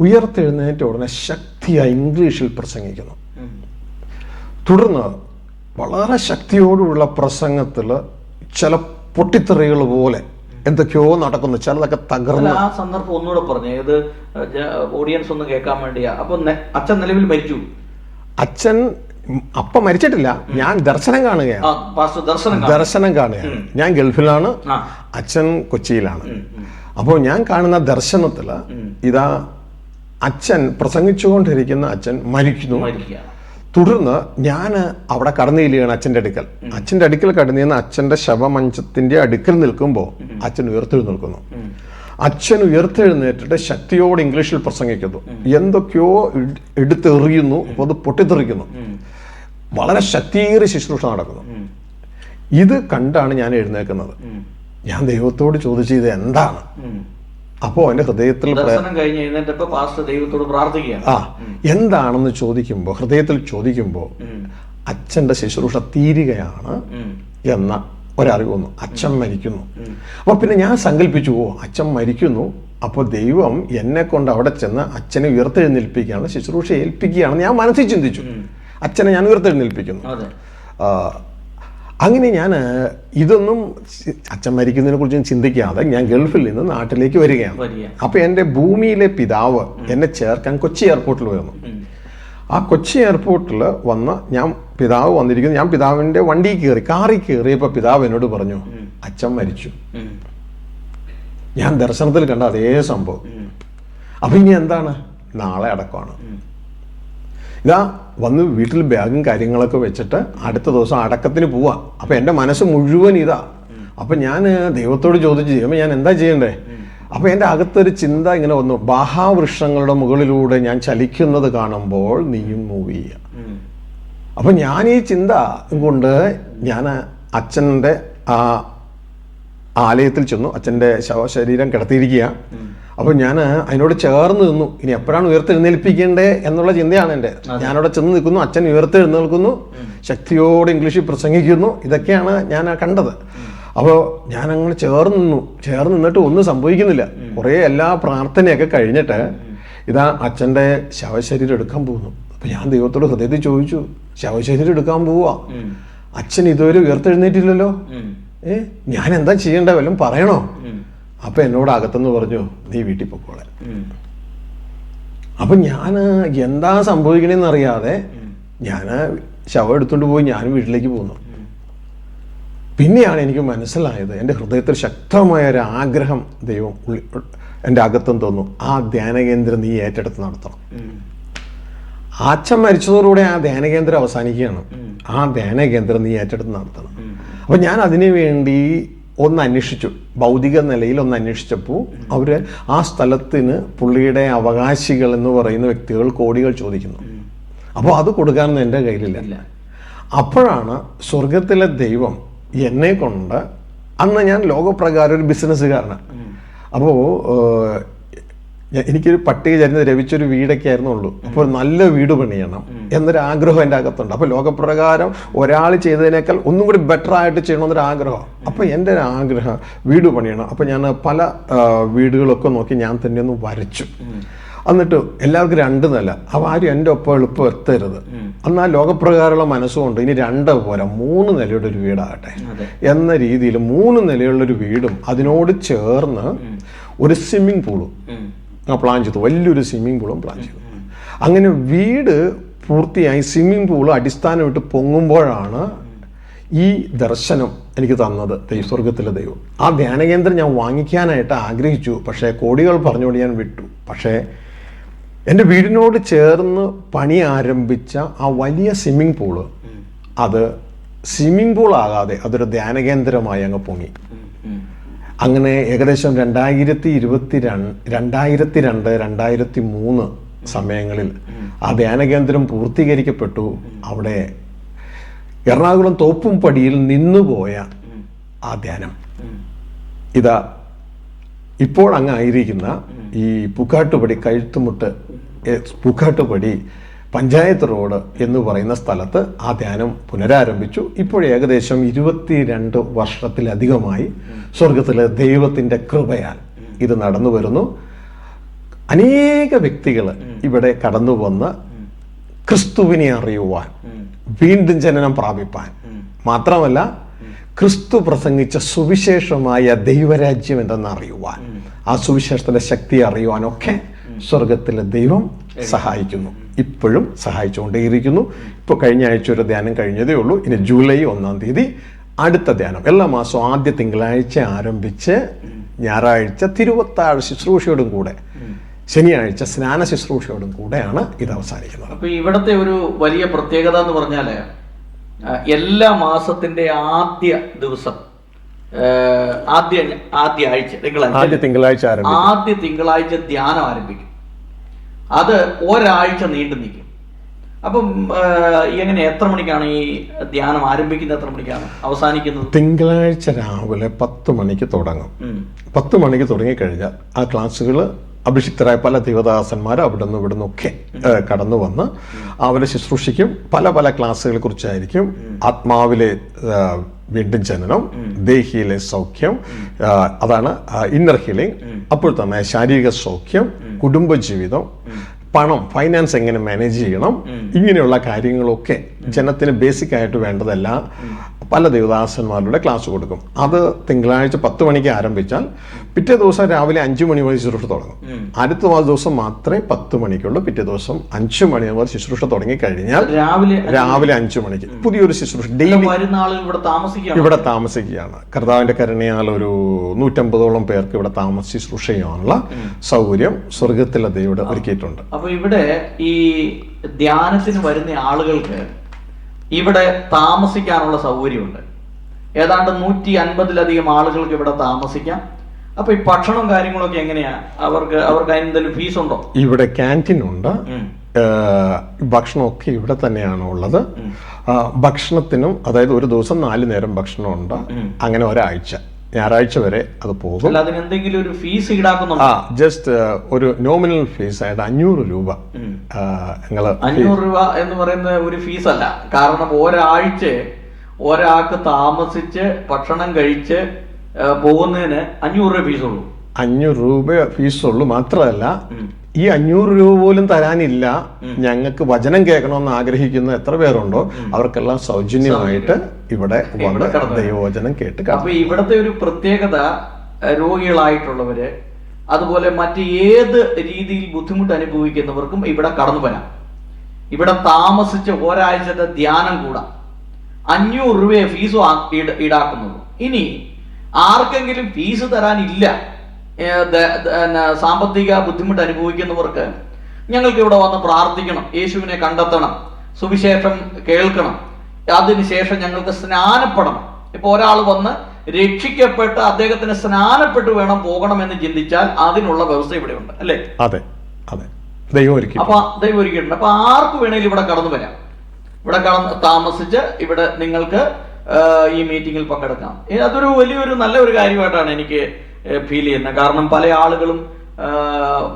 ഉയർത്തെഴുന്നേറ്റ ഉടനെ ശക്തിയായി ഇംഗ്ലീഷിൽ പ്രസംഗിക്കുന്നു. തുടർന്ന് വളരെ ശക്തിയോടുള്ള പ്രസംഗത്തിൽ ചില പൊട്ടിത്തെറികൾ പോലെ എന്തൊക്കെയോ നടക്കുന്നു, ചിലതൊക്കെ തകർന്നു. ആ സന്ദർഭം ഒന്നുകൂടെ പറഞ്ഞു, ഏത് ഓഡിയൻസ് ഒന്ന് കേൾക്കാൻ വേണ്ടിയാ. അപ്പൊ അച്ഛൻ നിലവിൽ മരിച്ചു? അച്ഛൻ അപ്പം മരിച്ചിട്ടില്ല. ഞാൻ ദർശനം കാണുകയാണ്. ദർശനം കാണുകയാണ്. ഞാൻ ഗൾഫിലാണ്, അച്ഛൻ കൊച്ചിയിലാണ്. അപ്പോൾ ഞാൻ കാണുന്ന ദർശനത്തില് ഇതാ അച്ഛൻ പ്രസംഗിച്ചുകൊണ്ടിരിക്കുന്ന അച്ഛൻ മരിക്കുന്നു. തുടർന്ന് ഞാൻ അവിടെ കടന്നു ചെല്ലുകയാണ് അച്ഛൻ്റെ അടുക്കൽ കടന്നു ചെന്ന് അച്ഛൻ്റെ ശവമഞ്ചത്തിന്റെ അടുക്കൽ നിൽക്കുമ്പോൾ അച്ഛൻ ഉയർത്തെഴുന്നേൽക്കുന്നു. അച്ഛൻ ഉയർത്തെഴുന്നേറ്റിട്ട് ശക്തിയോട് ഇംഗ്ലീഷിൽ പ്രസംഗിക്കുന്നു. എന്തൊക്കെയോ എടുത്തെറിയുന്നു. അപ്പോൾ അത് പൊട്ടിത്തെറിക്കുന്നു. വളരെ ശക്തിയേറിയ ശുശ്രൂഷ നടക്കുന്നു. ഇത് കണ്ടാണ് ഞാൻ എഴുന്നേൽക്കുന്നത്. ഞാൻ ദൈവത്തോട് ചോദിച്ചു, ഇത് എന്താണ്? അപ്പോ എന്റെ ഹൃദയത്തിൽ എന്താണെന്ന് ഹൃദയത്തിൽ ചോദിക്കുമ്പോൾ അച്ഛന്റെ ശുശ്രൂഷ തീരുകയാണ് എന്ന ഒരറിവ് വന്നു. അച്ഛൻ മരിക്കുന്നു. അപ്പൊ പിന്നെ ഞാൻ സങ്കല്പിച്ചു, അച്ഛൻ മരിക്കുന്നു, അപ്പോൾ ദൈവം എന്നെ കൊണ്ട് അവിടെ ചെന്ന് അച്ഛനെ ഉയർത്തെഴുന്നേൽപ്പിക്കുകയാണ്, ശുശ്രൂഷ ഏൽപ്പിക്കുകയാണെന്ന് ഞാൻ മനസ്സിൽ ചിന്തിച്ചു. അച്ഛനെ ഞാൻ ഉയർത്തെഴുന്നേൽപ്പിക്കുന്നു. അങ്ങനെ ഞാൻ ഇതൊന്നും അച്ഛൻ മരിക്കുന്നതിനെ കുറിച്ച് ചിന്തിക്കാതെ ഞാൻ ഗൾഫിൽ നിന്ന് നാട്ടിലേക്ക് വരികയാണ്. അപ്പൊ എൻ്റെ ഭൂമിയിലെ പിതാവ് എന്നെ ചേർക്കാൻ കൊച്ചി എയർപോർട്ടിൽ വരുന്നു. ആ കൊച്ചി എയർപോർട്ടിൽ വന്ന് പിതാവ് വന്നിരിക്കുന്നു. ഞാൻ പിതാവിൻ്റെ കാറിൽ കയറിയപ്പോൾ പിതാവ് എന്നോട് പറഞ്ഞു, അച്ഛൻ മരിച്ചു. ഞാൻ ദർശനത്തിൽ കണ്ട അതേ സംഭവം. അപ്പൊ ഇനി എന്താണ്? നാളെ അടക്കമാണ്. ഇതാ വന്ന് വീട്ടിൽ ബാഗും കാര്യങ്ങളൊക്കെ വെച്ചിട്ട് അടുത്ത ദിവസം അടക്കത്തിന് പോവാ. അപ്പൊ എൻ്റെ മനസ്സ് മുഴുവൻ ഇതാ. അപ്പൊ ഞാൻ ദൈവത്തോട് ചോദിച്ചു, ദൈവമേ ഞാൻ എന്താ ചെയ്യണ്ടേ? അപ്പോൾ എൻ്റെ അകത്തൊരു ചിന്ത ഇങ്ങനെ വന്നു, ബാഹാവൃക്ഷങ്ങളുടെ മുകളിലൂടെ ഞാൻ ചലിക്കുന്നത് കാണുമ്പോൾ നീയും മൂവ് ചെയ്യുക. അപ്പം ഞാൻ ഈ ചിന്ത കൊണ്ട് ഞാൻ അച്ഛൻ്റെ ആ ആലയത്തിൽ ചെന്നു. അച്ഛൻ്റെ ശവശരീരം കിടത്തിയിരിക്കുക. അപ്പോൾ ഞാൻ അതിനോട് ചേർന്ന് നിന്നു. ഇനി എപ്പോഴാണ് ഉയർത്തെഴുന്നേൽപ്പിക്കേണ്ടേ എന്നുള്ള ചിന്തയാണ് എൻ്റെ. ഞാനവിടെ ചെന്ന് നിൽക്കുന്നു, അച്ഛൻ ഉയർത്തെഴുന്നേൽക്കുന്നു, ശക്തിയോടെ ഇംഗ്ലീഷിൽ പ്രസംഗിക്കുന്നു. ഇതൊക്കെയാണ് ഞാൻ കണ്ടത്. അപ്പോൾ ഞാൻ അങ്ങനെ ചേർന്ന് നിന്നിട്ട് ഒന്നും സംഭവിക്കുന്നില്ല. കുറേ എല്ലാ പ്രാർത്ഥനയൊക്കെ കഴിഞ്ഞിട്ട് ഇതാ അച്ഛൻ്റെ ശവശരീരം എടുക്കാൻ പോകുന്നു. അപ്പം ഞാൻ ദൈവത്തോട് ഹൃദയത്തിൽ ചോദിച്ചു, ശവശരീരം എടുക്കാൻ പോവാ, അച്ഛൻ ഇതുവരെ ഉയർത്തെഴുന്നേറ്റില്ലല്ലോ, ഞാൻ എന്താ ചെയ്യേണ്ട, വല്ലതും പറയണോ? അപ്പം എന്നോട് അകത്തെന്ന് പറഞ്ഞു, നീ വീട്ടിൽ പൊക്കോളെ. അപ്പം ഞാൻ എന്താ സംഭവിക്കണേന്ന് അറിയാതെ ഞാൻ ശവം എടുത്തുകൊണ്ട് പോയി ഞാനും വീട്ടിലേക്ക് പോന്നു. പിന്നെയാണ് എനിക്ക് മനസ്സിലായത്, എൻ്റെ ഹൃദയത്തിൽ ശക്തമായ ഒരു ആഗ്രഹം ദൈവം എൻ്റെ അകത്തും തോന്നുന്നു, ആ ധ്യാനകേന്ദ്രം നീ ഏറ്റെടുത്ത് നടത്തണം. അച്ഛൻ മരിച്ചതോടുകൂടെ ആ ധ്യാനകേന്ദ്രം അവസാനിക്കുകയാണ്. ആ ധ്യാനകേന്ദ്രം നീ ഏറ്റെടുത്ത് നടത്തണം. അപ്പം ഞാൻ അതിനു വേണ്ടി ഒന്ന് അന്വേഷിച്ചു, ഭൗതിക നിലയിൽ ഒന്ന് അന്വേഷിച്ചപ്പോൾ അവർ ആ സ്ഥലത്തിന് പുള്ളിയുടെ അവകാശികൾ എന്ന് പറയുന്ന വ്യക്തികൾ കോടികൾ ചോദിക്കുന്നു. അപ്പോൾ അത് കൊടുക്കാനൊന്നും എൻ്റെ കയ്യിലില്ല. അപ്പോഴാണ് സ്വർഗത്തിലെ ദൈവം എന്നെ കൊണ്ട്, അന്ന് ഞാൻ ലോകപ്രകാരം ഒരു ബിസിനസ്സുകാരനാണ്. അപ്പോൾ എനിക്കൊരു പട്ടിക ചേരുന്ന രവിച്ചൊരു വീടൊക്കെ ആയിരുന്നുള്ളൂ. അപ്പോൾ നല്ല വീട് പണിയണം എന്നൊരു ആഗ്രഹം എൻ്റെ അകത്തുണ്ട്. അപ്പോൾ ലോകപ്രകാരം ഒരാൾ ചെയ്തതിനേക്കാൾ ഒന്നും കൂടി ബെറ്റർ ആയിട്ട് ചെയ്യണമെന്നൊരു ആഗ്രഹം. അപ്പോൾ എൻ്റെ ഒരു ആഗ്രഹം വീട് പണിയണം. അപ്പോൾ ഞാൻ പല വീടുകളൊക്കെ നോക്കി ഞാൻ തന്നെ ഒന്ന് വരച്ചു. എന്നിട്ട് എല്ലാവർക്കും 2 നില, അപ്പോൾ ആരും എൻ്റെ ഒപ്പം എളുപ്പം എത്തരുത്. എന്നാൽ ലോകപ്രകാരമുള്ള മനസ്സുകൊണ്ട് ഇനി 2 പോരാ, 3 നിലയുടെ ഒരു വീടാകട്ടെ എന്ന രീതിയിൽ 3 നിലയുള്ളൊരു വീടും അതിനോട് ചേർന്ന് ഒരു സ്വിമ്മിംഗ് പൂളും പ്ലാൻ ചെയ്തു. വലിയൊരു സ്വിമ്മിംഗ് പൂളും പ്ലാൻ ചെയ്തു. അങ്ങനെ വീട് പൂർത്തിയായി സ്വിമ്മിംഗ് പൂൾ അടിസ്ഥാനമിട്ട് പൊങ്ങുമ്പോഴാണ് ഈ ദർശനം എനിക്ക് തന്നത് സ്വർഗത്തിലെ ദൈവം. ആ ധ്യാനകേന്ദ്രം ഞാൻ വാങ്ങിക്കാനായിട്ട് ആഗ്രഹിച്ചു, പക്ഷേ കോടികൾ പറഞ്ഞുകൊണ്ട് ഞാൻ വിട്ടു. പക്ഷേ എൻ്റെ വീടിനോട് ചേർന്ന് പണി ആരംഭിച്ച ആ വലിയ സ്വിമ്മിംഗ് പൂള് അത് സ്വിമ്മിംഗ് പൂൾ ആകാതെ അതൊരു ധ്യാനകേന്ദ്രമായി അങ്ങ് പൊങ്ങി. അങ്ങനെ ഏകദേശം 2022, 2003 സമയങ്ങളിൽ ആ ധ്യാനകേന്ദ്രം പൂർത്തീകരിക്കപ്പെട്ടു. അവിടെ എറണാകുളം തോപ്പുംപടിയിൽ നിന്നുപോയ ആ ധ്യാനം ഇതാ ഇപ്പോൾ അങ്ങ് ആയിരിക്കുന്ന ഈ പൂക്കാട്ടുപടി കഴുത്തുമുട്ട് പൂക്കാട്ടുപടി പഞ്ചായത്ത് റോഡ് എന്ന് പറയുന്ന സ്ഥലത്ത് ആ ധ്യാനം പുനരാരംഭിച്ചു. ഇപ്പോൾ ഏകദേശം 22 വർഷത്തിലധികമായി സ്വർഗത്തിലെ ദൈവത്തിൻ്റെ കൃപയാൽ ഇത് നടന്നു വരുന്നു. അനേക വ്യക്തികൾ ഇവിടെ കടന്നു വന്ന് ക്രിസ്തുവിനെ അറിയുവാൻ, വീണ്ടും ജനനം പ്രാപിപ്പാൻ, മാത്രമല്ല ക്രിസ്തു പ്രസംഗിച്ച സുവിശേഷമായ ദൈവരാജ്യം എന്തെന്ന് അറിയുവാൻ, ആ സുവിശേഷത്തിന്റെ ശക്തി അറിയുവാനൊക്കെ സ്വർഗത്തിലെ ദൈവം സഹായിക്കുന്നു. ഇപ്പോഴും സഹായിച്ചുകൊണ്ടേയിരിക്കുന്നു. ഇപ്പോൾ കഴിഞ്ഞ ആഴ്ച ഒരു ധ്യാനം കഴിഞ്ഞതേ ഉള്ളൂ. ഇനി ജൂലൈ 1-ാം തീയതി അടുത്ത ധ്യാനം. എല്ലാ മാസവും ആദ്യ തിങ്കളാഴ്ച ആരംഭിച്ച് ഞായറാഴ്ച തിരുവത്താഴ് ശുശ്രൂഷയോടും കൂടെ ശനിയാഴ്ച സ്നാന ശുശ്രൂഷയോടും കൂടെയാണ് ഇത് അവസാനിക്കുന്നത്. അപ്പൊ ഇവിടുത്തെ ഒരു വലിയ പ്രത്യേകത എന്ന് പറഞ്ഞാല് എല്ലാ മാസത്തിന്റെ ആദ്യ ദിവസം ആദ്യ തിങ്കളാഴ്ച ധ്യാനം ആരംഭിക്കും. അത് ഒരാഴ്ച നീണ്ടു നിൽക്കും. അപ്പം എങ്ങനെ, എത്ര മണിക്കാണ് ഈ ധ്യാനം ആരംഭിക്കുന്നത്, എത്ര മണിക്കാണ് അവസാനിക്കുന്നത്? തിങ്കളാഴ്ച രാവിലെ 10 മണിക്ക് തുടങ്ങും. 10 മണിക്ക് തുടങ്ങിക്കഴിഞ്ഞാൽ ആ ക്ലാസ്സുകൾ അഭിഷിക്തരായ പല ദേവദാസന്മാർ അവിടെ നിന്ന് ഇവിടെ നിന്നൊക്കെ കടന്നു വന്ന് അവരെ ശുശ്രൂഷിക്കും. പല പല ക്ലാസ്സുകളെ കുറിച്ചായിരിക്കും. ആത്മാവിലെ വീണ്ടും ജനനം, ദേഹിയിലെ സൗഖ്യം, അതാണ് ഇന്നർ ഹീലിംഗ്. അപ്പോൾ തന്നെ ശാരീരിക സൗഖ്യം, കുടുംബജീവിതം, പണം, ഫൈനാൻസ് എങ്ങനെ മാനേജ് ചെയ്യണം, ഇങ്ങനെയുള്ള കാര്യങ്ങളൊക്കെ ജനത്തിന് ബേസിക് ആയിട്ട് വേണ്ടതെല്ലാം പല ദേവദാസന്മാരുടെ ക്ലാസ് കൊടുക്കും. അത് തിങ്കളാഴ്ച 10 മണിക്ക് ആരംഭിച്ചാൽ പിറ്റേ ദിവസം രാവിലെ 5 മണി മുതൽ ശുശ്രൂഷ തുടങ്ങും. അടുത്ത ദിവസം മാത്രമേ 10 മണിക്കുള്ളൂ. പിറ്റേ ദിവസം 5 മണി മുതൽ ശുശ്രൂഷ തുടങ്ങി കഴിഞ്ഞാൽ രാവിലെ 5 മണിക്ക് പുതിയൊരു ശുശ്രൂഷ ഡെയിലി ഇവിടെ താമസിക്കുകയാണ്. കർത്താവിന്റെ കരുണയാൽ ഒരു 150ഓളം പേർക്ക് ഇവിടെ ശുശ്രൂഷ ചെയ്യാനുള്ള സൗകര്യം സ്വർഗത്തിലെ ദൈവം ഒരുക്കിയിട്ടുണ്ട്. അപ്പൊ ഇവിടെ ഈ ധ്യാനത്തിന് വരുന്ന ആളുകൾക്ക് ഇവിടെ താമസിക്കാനുള്ള സൗകര്യമുണ്ട്. ഏതാണ്ട് 150-ലധികം ആളുകൾക്ക് ഇവിടെ താമസിക്കാം. അപ്പൊ ഈ ഭക്ഷണവും കാര്യങ്ങളൊക്കെ എങ്ങനെയാ? അവർക്ക് അതിനെന്തെങ്കിലും ഫീസ് ഉണ്ടോ? ഇവിടെ ക്യാൻറ്റീൻ ഉണ്ട്. ഭക്ഷണമൊക്കെ ഇവിടെ തന്നെയാണ് ഉള്ളത്. ഭക്ഷണത്തിനും, അതായത് ഒരു ദിവസം 4 നേരം ഭക്ഷണമുണ്ട്. അങ്ങനെ ഒരാഴ്ച, ഞായറാഴ്ച വരെ അത് പോകും. അതിനെന്തെങ്കിലും ഒരു ഫീസ് ഈടാക്കുന്നുണ്ടോ? ജസ്റ്റ് ഒരു നോമിനൽ ഫീസ് ആയിട്ട് 500 രൂപ. 500 രൂപ എന്ന് പറയുന്ന ഒരു ഫീസ് അല്ല. കാരണം ഒരാഴ്ച ഒരാൾക്ക് താമസിച്ച് ഭക്ഷണം കഴിച്ച് പോകുന്നതിന് 500 രൂപ ഫീസുള്ളൂ. 500 രൂപ ഫീസുള്ളൂ. മാത്രമല്ല, ഈ 500 രൂപ പോലും തരാനില്ല. ഞങ്ങൾക്ക് വചനം കേൾക്കണമെന്ന് ആഗ്രഹിക്കുന്ന എത്ര പേരുണ്ടോ അവർക്കെല്ലാം സൗജന്യമായിട്ട് ഇവിടെ വന്ന് ദൈവവചനം കേട്ട്. അപ്പൊ ഇവിടുത്തെ ഒരു പ്രത്യേകത, രോഗികളായിട്ടുള്ളവര് അതുപോലെ മറ്റ് ഏത് രീതിയിൽ ബുദ്ധിമുട്ട് അനുഭവിക്കുന്നവർക്കും ഇവിടെ കടന്നു വരാം. ഇവിടെ താമസിച്ച് ഒരാഴ്ചത്തെ ധ്യാനം കൂടാം. 500 രൂപയെ ഫീസ് ഈടാക്കുന്നുള്ളൂ. ഇനി ആർക്കെങ്കിലും ഫീസ് തരാനില്ല, സാമ്പത്തിക ബുദ്ധിമുട്ട് അനുഭവിക്കുന്നവർക്ക് ഞങ്ങൾക്ക് ഇവിടെ വന്ന് പ്രാർത്ഥിക്കണം, യേശുവിനെ കണ്ടെത്തണം, സുവിശേഷം കേൾക്കണം, അതിനുശേഷം ഞങ്ങൾക്ക് സ്നാനപ്പെടണം. ഇപ്പൊ ഒരാൾ വന്ന് രക്ഷിക്കപ്പെട്ട് അദ്ദേഹത്തിന് സ്നാനപ്പെട്ട് വേണം പോകണമെന്ന് ചിന്തിച്ചാൽ അതിനുള്ള വ്യവസ്ഥ ഇവിടെ ഉണ്ട്, അല്ലേ? അതെ, അതെ, ദൈവം ഒരുക്കിയിട്ടുണ്ട്. അപ്പൊ ആർക്ക് വേണേലും ഇവിടെ കടന്നു വരാം. ഇവിടെ താമസിച്ച് ഇവിടെ നിങ്ങൾക്ക് ഈ മീറ്റിങ്ങിൽ പങ്കെടുക്കാം. അതൊരു വലിയൊരു നല്ലൊരു കാര്യമായിട്ടാണ് എനിക്ക് ഫീൽ ചെയ്യുന്നത്. കാരണം പല ആളുകളും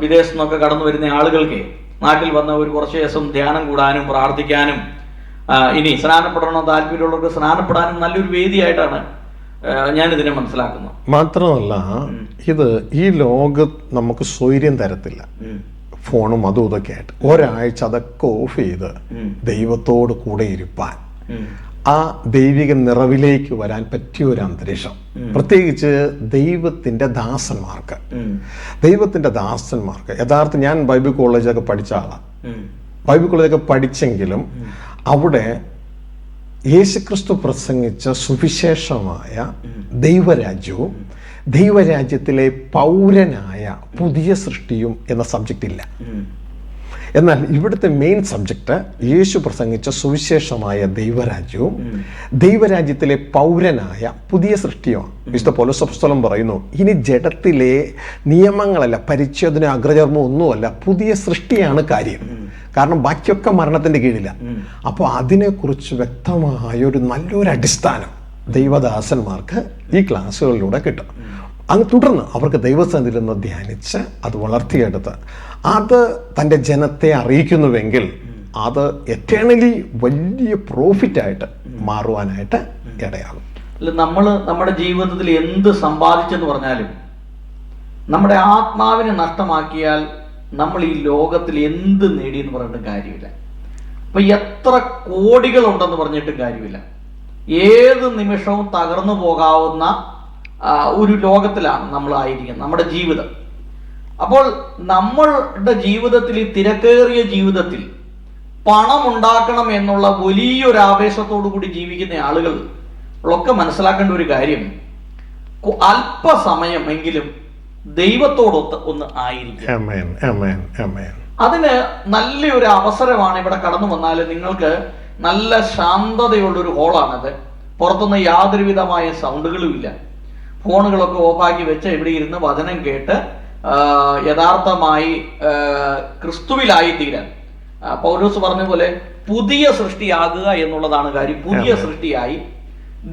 വിദേശത്തു നിന്നൊക്കെ കടന്നു വരുന്ന ആളുകൾക്ക് നാട്ടിൽ വന്ന ഒരു കുറച്ച് ദിവസം ധ്യാനം കൂടാനും പ്രാർത്ഥിക്കാനും ഇനി സ്നാനപ്പെടണോ താല്പര്യമുള്ളവർക്ക് സ്നാനപ്പെടാനും നല്ലൊരു വേദിയായിട്ടാണ് ഞാനിതിനെ മനസ്സിലാക്കുന്നത്. മാത്രമല്ല, ഇത് ഈ ലോകത്ത് നമുക്ക് സ്വൈര്യം തരത്തില്ല. ഫോണും അതും ഇതൊക്കെ ആയിട്ട് ഒരാഴ്ച അതൊക്കെ ഓഫ് ചെയ്ത് ദൈവത്തോട് കൂടെ ഇരുപ്പാൻ, ആ ദൈവിക നിറവിലേക്ക് വരാൻ പറ്റിയ ഒരു അന്തരീക്ഷം, പ്രത്യേകിച്ച് ദൈവത്തിന്റെ ദാസന്മാർക്ക് യഥാർത്ഥം ഞാൻ ബൈബിൾ കോളേജൊക്കെ പഠിച്ച ആളാണ്. ബൈബിൾ കോളേജൊക്കെ പഠിച്ചെങ്കിലും അവിടെ യേശുക്രിസ്തു പ്രസംഗിച്ച സുവിശേഷമായ ദൈവരാജ്യവും ദൈവരാജ്യത്തിലെ പൗരനായ പുതിയ സൃഷ്ടിയും എന്ന സബ്ജക്റ്റ് ഇല്ല. എന്നാൽ ഇവിടുത്തെ മെയിൻ സബ്ജക്റ്റ് യേശു പ്രസംഗിച്ച സുവിശേഷമായ ദൈവരാജ്യവും ദൈവരാജ്യത്തിലെ പൗരനായ പുതിയ സൃഷ്ടിയുമാണ്. വിശുദ്ധ പൗലോസ് അപ്പോസ്തലൻ പറയുന്നു, ഇനി ജഡത്തിലെ നിയമങ്ങളല്ല, പരിച്ഛേദന, അഗ്രചർമ്മം ഒന്നുമല്ല, പുതിയ സൃഷ്ടിയാണ് കാര്യം. കാരണം ബാക്കിയൊക്കെ മരണത്തിന്റെ കീഴില്ല. അപ്പോൾ അതിനെക്കുറിച്ച് വ്യക്തമായൊരു നല്ലൊരു അടിസ്ഥാനം ദൈവദാസന്മാർക്ക് ഈ ക്ലാസ്സുകളിലൂടെ കിട്ടും. അങ്ങ് തുടർന്ന് അവർക്ക് ദൈവസന്നിധിയിൽ നിന്ന് ധ്യാനിച്ച് അത് വളർത്തിയെടുത്ത് അത് തൻ്റെ ജനത്തെ അറിയിക്കുന്നുവെങ്കിൽ അത് എറ്റേണലി വലിയ പ്രോഫിറ്റായിട്ട് മാറുവാനായിട്ട് ഇടയാകും. നമ്മുടെ ജീവിതത്തിൽ എന്ത് സമ്പാദിച്ചെന്ന് പറഞ്ഞാലും നമ്മുടെ ആത്മാവിനെ നഷ്ടമാക്കിയാൽ നമ്മൾ ഈ ലോകത്തിൽ എന്ത് നേടിയെന്ന് പറഞ്ഞിട്ടും കാര്യമില്ല. അപ്പൊ എത്ര കോടികളുണ്ടെന്ന് പറഞ്ഞിട്ടും കാര്യമില്ല. ഏത് നിമിഷവും തകർന്നു പോകാവുന്ന ഒരു ലോകത്തിലാണ് നമ്മൾ ആയിരിക്കുന്നത്, നമ്മുടെ ജീവിതം. അപ്പോൾ നമ്മളുടെ ജീവിതത്തിൽ, ഈ തിരക്കേറിയ ജീവിതത്തിൽ പണം ഉണ്ടാക്കണം എന്നുള്ള വലിയൊരു ആവേശത്തോടു കൂടി ജീവിക്കുന്ന ആളുകളൊക്കെ മനസ്സിലാക്കേണ്ട ഒരു കാര്യം, അല്പസമയമെങ്കിലും ദൈവത്തോടൊത്ത് ഒന്ന് ആയിരിക്കും. അതിന് നല്ലൊരു അവസരമാണ്. ഇവിടെ കടന്നു വന്നാൽ നിങ്ങൾക്ക് നല്ല ശാന്തതയുള്ളൊരു ഹോളാണത്. പുറത്തുനിന്ന് യാതൊരുവിധമായ സൗണ്ടുകളും ഇല്ല. ഫോണുകളൊക്കെ ഓഫാക്കി വെച്ച് ഇവിടെ ഇരുന്ന് വചനം കേട്ട് യഥാർത്ഥമായി ക്രിസ്തുവിലായി തീരാൻ, പൗലോസ് പറഞ്ഞ പോലെ പുതിയ സൃഷ്ടിയാകുക എന്നുള്ളതാണ് കാര്യം. പുതിയ സൃഷ്ടിയായി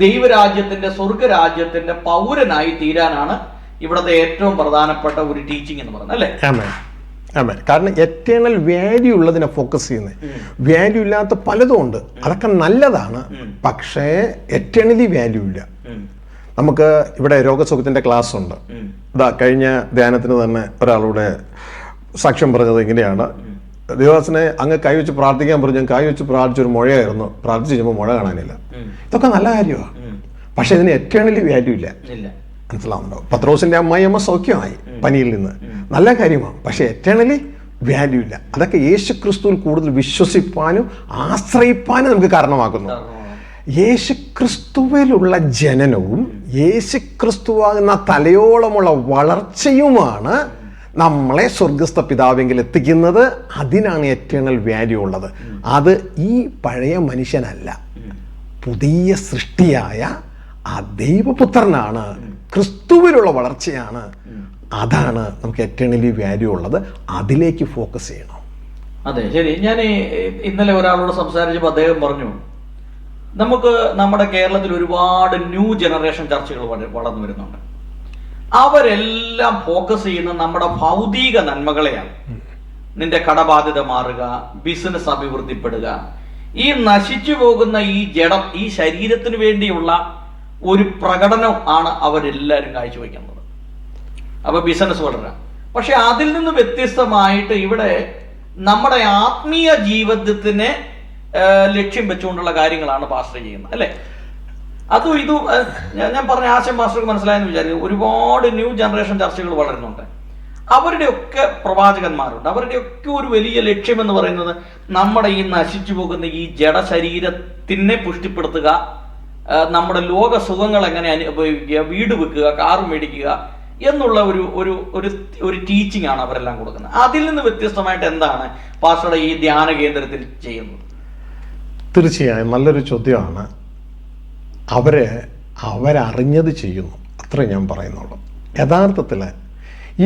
ദൈവരാജ്യത്തിന്റെ, സ്വർഗരാജ്യത്തിന്റെ പൗരനായി തീരാനാണ് ഇവിടുത്തെ ഏറ്റവും പ്രധാനപ്പെട്ട ഒരു ടീച്ചിങ് എന്ന് പറയുന്നത്, അല്ലേ? കാരണം എറ്റേണൽ വാല്യൂ ഉള്ളതിനെ ഫോക്കസ് ചെയ്യുന്നത്. വാല്യൂ ഇല്ലാത്ത പലതും ഉണ്ട്, അതൊക്കെ നല്ലതാണ്, പക്ഷേ എറ്റേണലി വാല്യൂ ഇല്ല. നമുക്ക് ഇവിടെ രോഗസുഖത്തിന്റെ ക്ലാസ് ഉണ്ട്. കഴിഞ്ഞ ധ്യാനത്തിന് തന്നെ ഒരാളുടെ സാക്ഷ്യം പറഞ്ഞത് ഇങ്ങനെയാണ്, ദേവദാസനെ അങ്ങ് കൈവച്ച് പ്രാർത്ഥിക്കാൻ പറഞ്ഞു, ഞാൻ കൈവച്ച് പ്രാർത്ഥിച്ചൊരു മുഴയായിരുന്നു, പ്രാർത്ഥിച്ച് കഴിഞ്ഞപ്പോൾ മുഴ കാണാനില്ല. ഇതൊക്കെ നല്ല കാര്യമാണ്, പക്ഷെ ഇതിന് എറ്റേണലി വാല്യൂ ഇല്ല. മനസ്സിലാവുന്നുണ്ടോ? പത്രോസിന്റെ അമ്മായിയമ്മ സൗഖ്യമായി പനിയിൽ നിന്ന്, നല്ല കാര്യമാണ്, പക്ഷെ എറ്റേണലി വാല്യൂ ഇല്ല. അതൊക്കെ യേശു ക്രിസ്തുവിൽ കൂടുതൽ വിശ്വസിപ്പാനും ആശ്രയിപ്പാനും നമുക്ക് കാരണമാക്കുന്നു. യേശുക്രിസ്തുവിലുള്ള ജനനവും യേശുക്രിസ്തുവാകുന്ന തലയോളമുള്ള വളർച്ചയുമാണ് നമ്മളെ സ്വർഗസ്ഥ പിതാവെങ്കിൽ എത്തിക്കുന്നത്. അതിനാണ് എറ്റേണൽ വാല്യൂ ഉള്ളത്. അത് ഈ പഴയ മനുഷ്യനല്ല, പുതിയ സൃഷ്ടിയായ ആ ദൈവപുത്രനാണ്, ക്രിസ്തു ക്രിസ്തുവിലുള്ള വളർച്ചയാണ്. അതാണ് നമുക്ക് എറ്റേണലി വാല്യൂ ഉള്ളത്. അതിലേക്ക് ഫോക്കസ് ചെയ്യണം. അതെ, ശരി. ഞാൻ ഇന്നലെ ഒരാളോട് സംസാരിച്ചപ്പോൾ അദ്ദേഹം പറഞ്ഞു, നമുക്ക് നമ്മുടെ കേരളത്തിൽ ഒരുപാട് ന്യൂ ജനറേഷൻ ചർച്ചകൾ വളർന്നു വരുന്നുണ്ട്. അവരെല്ലാം ഫോക്കസ് ചെയ്യുന്ന നമ്മുടെ ഭൗതിക നന്മകളെയാണ്. നിന്റെ കടബാധ്യത മാറുക, ബിസിനസ് അഭിവൃദ്ധിപ്പെടുക, ഈ നശിച്ചു പോകുന്ന ഈ ജഡം, ഈ ശരീരത്തിന് വേണ്ടിയുള്ള ഒരു പ്രകടനം ആണ് അവരെല്ലാവരും കാഴ്ചവെക്കുന്നത്. അപ്പൊ ബിസിനസ് വളരുക. പക്ഷെ അതിൽ നിന്ന് വ്യത്യസ്തമായിട്ട് ഇവിടെ നമ്മുടെ ആത്മീയ ജീവിതത്തിനെ ലക്ഷ്യം വെച്ചുകൊണ്ടുള്ള കാര്യങ്ങളാണ് പാസ്റ്റർ ചെയ്യുന്നത്, അല്ലെ? അതും ഇതും ഞാൻ പറഞ്ഞ ആശയം പാസ്റ്റർക്ക് മനസ്സിലായെന്ന് വിചാരിക്കുന്നു. ഒരുപാട് ന്യൂ ജനറേഷൻ ചർച്ചകൾ വളരുന്നുണ്ട്. അവരുടെയൊക്കെ പ്രവാചകന്മാരുണ്ട്. അവരുടെയൊക്കെ ഒരു വലിയ ലക്ഷ്യം എന്ന് പറയുന്നത് നമ്മുടെ ഈ നശിച്ചു പോകുന്ന ഈ ജഡശരീരത്തിനെ പുഷ്ടിപ്പെടുത്തുക, നമ്മുടെ ലോക സുഖങ്ങൾ എങ്ങനെ അനുഭവിക്കുക, വീട് വെക്കുക, കാറ് മേടിക്കുക എന്നുള്ള ഒരു ടീച്ചിങ് ആണ് അവരെല്ലാം കൊടുക്കുന്നത്. അതിൽ നിന്ന് വ്യത്യസ്തമായിട്ട് എന്താണ് പാസ്റ്ററുടെ ഈ ധ്യാന കേന്ദ്രത്തിൽ ചെയ്യുന്നത്? തീർച്ചയായും നല്ലൊരു ചോദ്യമാണ്. അവരറിഞ്ഞത് ചെയ്യുന്നു, അത്രേ ഞാൻ പറയുന്നുള്ളൂ. യഥാർത്ഥത്തിൽ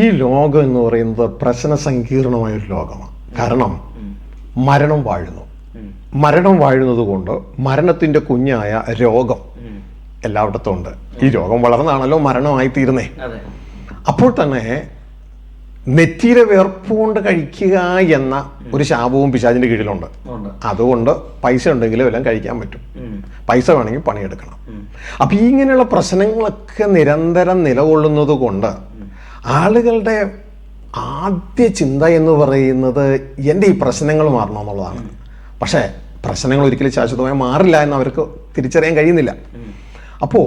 ഈ ലോകം എന്ന് പറയുന്നത് പ്രശ്ന സങ്കീർണമായൊരു ലോകമാണ്. കാരണം മരണം വാഴുന്നു. മരണം വാഴുന്നത് കൊണ്ട് മരണത്തിൻ്റെ കുഞ്ഞായ രോഗം എല്ലായിടത്തും ഉണ്ട്. ഈ രോഗം വളർന്നാണല്ലോ മരണമായി തീരുന്നേ. അപ്പോൾ തന്നെ നെറ്റിയിലെ വേർപ്പുകൊണ്ട് കഴിക്കുക എന്ന ഒരു ശാപവും പിശാചിന്റെ കീഴിലുണ്ട്. അതുകൊണ്ട് പൈസ ഉണ്ടെങ്കിലും എല്ലാം കഴിക്കാൻ പറ്റും. പൈസ വേണമെങ്കിൽ പണിയെടുക്കണം. അപ്പൊ ഇങ്ങനെയുള്ള പ്രശ്നങ്ങളൊക്കെ നിരന്തരം നിലകൊള്ളുന്നത് കൊണ്ട് ആളുകളുടെ ആദ്യ ചിന്ത എന്ന് പറയുന്നത് എൻ്റെ ഈ പ്രശ്നങ്ങൾ മാറണമെന്നുള്ളതാണ്. പക്ഷേ പ്രശ്നങ്ങൾ ഒരിക്കലും ശാശ്വതമായി മാറില്ല എന്ന് അവർക്ക് തിരിച്ചറിയാൻ കഴിയുന്നില്ല. അപ്പോൾ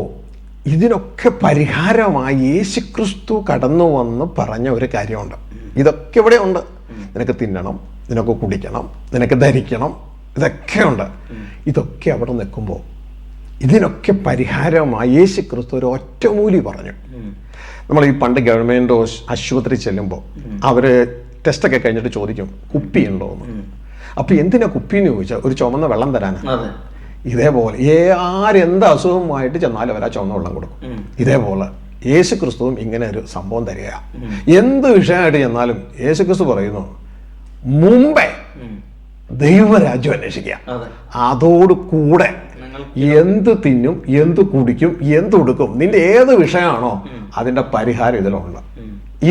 ഇതിനൊക്കെ പരിഹാരമായി യേശുക്രിസ്തു കടന്നു വന്ന് പറഞ്ഞ ഒരു കാര്യമുണ്ട്. ഇതൊക്കെ ഇവിടെ ഉണ്ട്. നിനക്ക് തിന്നണം, നിനക്ക് കുടിക്കണം, നിനക്ക് ധരിക്കണം, ഇതൊക്കെ ഉണ്ട്. ഇതൊക്കെ അവിടെ നിൽക്കുമ്പോൾ ഇതിനൊക്കെ പരിഹാരമായി യേശുക്രിസ്തു ഒരു ഒറ്റമൂലി പറഞ്ഞു. നമ്മൾ ഈ പണ്ട് ഗവൺമെൻറ് ആശുപത്രി ചെല്ലുമ്പോൾ അവർ ടെസ്റ്റൊക്കെ കഴിഞ്ഞിട്ട് ചോദിക്കും കുപ്പി ഉണ്ടോ എന്ന്. അപ്പോൾ എന്തിനാ കുപ്പിന്ന് ചോദിച്ചാൽ ഒരു ചുമന്ന വെള്ളം തരാനാണ്. ഇതേപോലെ ആരെന്ത് അസുഖമായിട്ട് ചെന്നാലും അവർ ആ ചുവന്ന വെള്ളം കൊടുക്കും. ഇതേപോലെ യേശുക്രിസ്തുവും ഇങ്ങനെ ഒരു സംഭവം തരിക. എന്ത് വിഷയമായിട്ട് ചെന്നാലും യേശുക്രിസ്തു പറയുന്നു മുമ്പേ ദൈവരാജ്യം അന്വേഷിക്കുക, അതോട് കൂടെ എന്ത് തിന്നും, എന്ത് കുടിക്കും, എന്തുടുക്കും, നിന്റെ ഏത് വിഷയമാണോ അതിന്റെ പരിഹാരം ഇതിലുണ്ട്.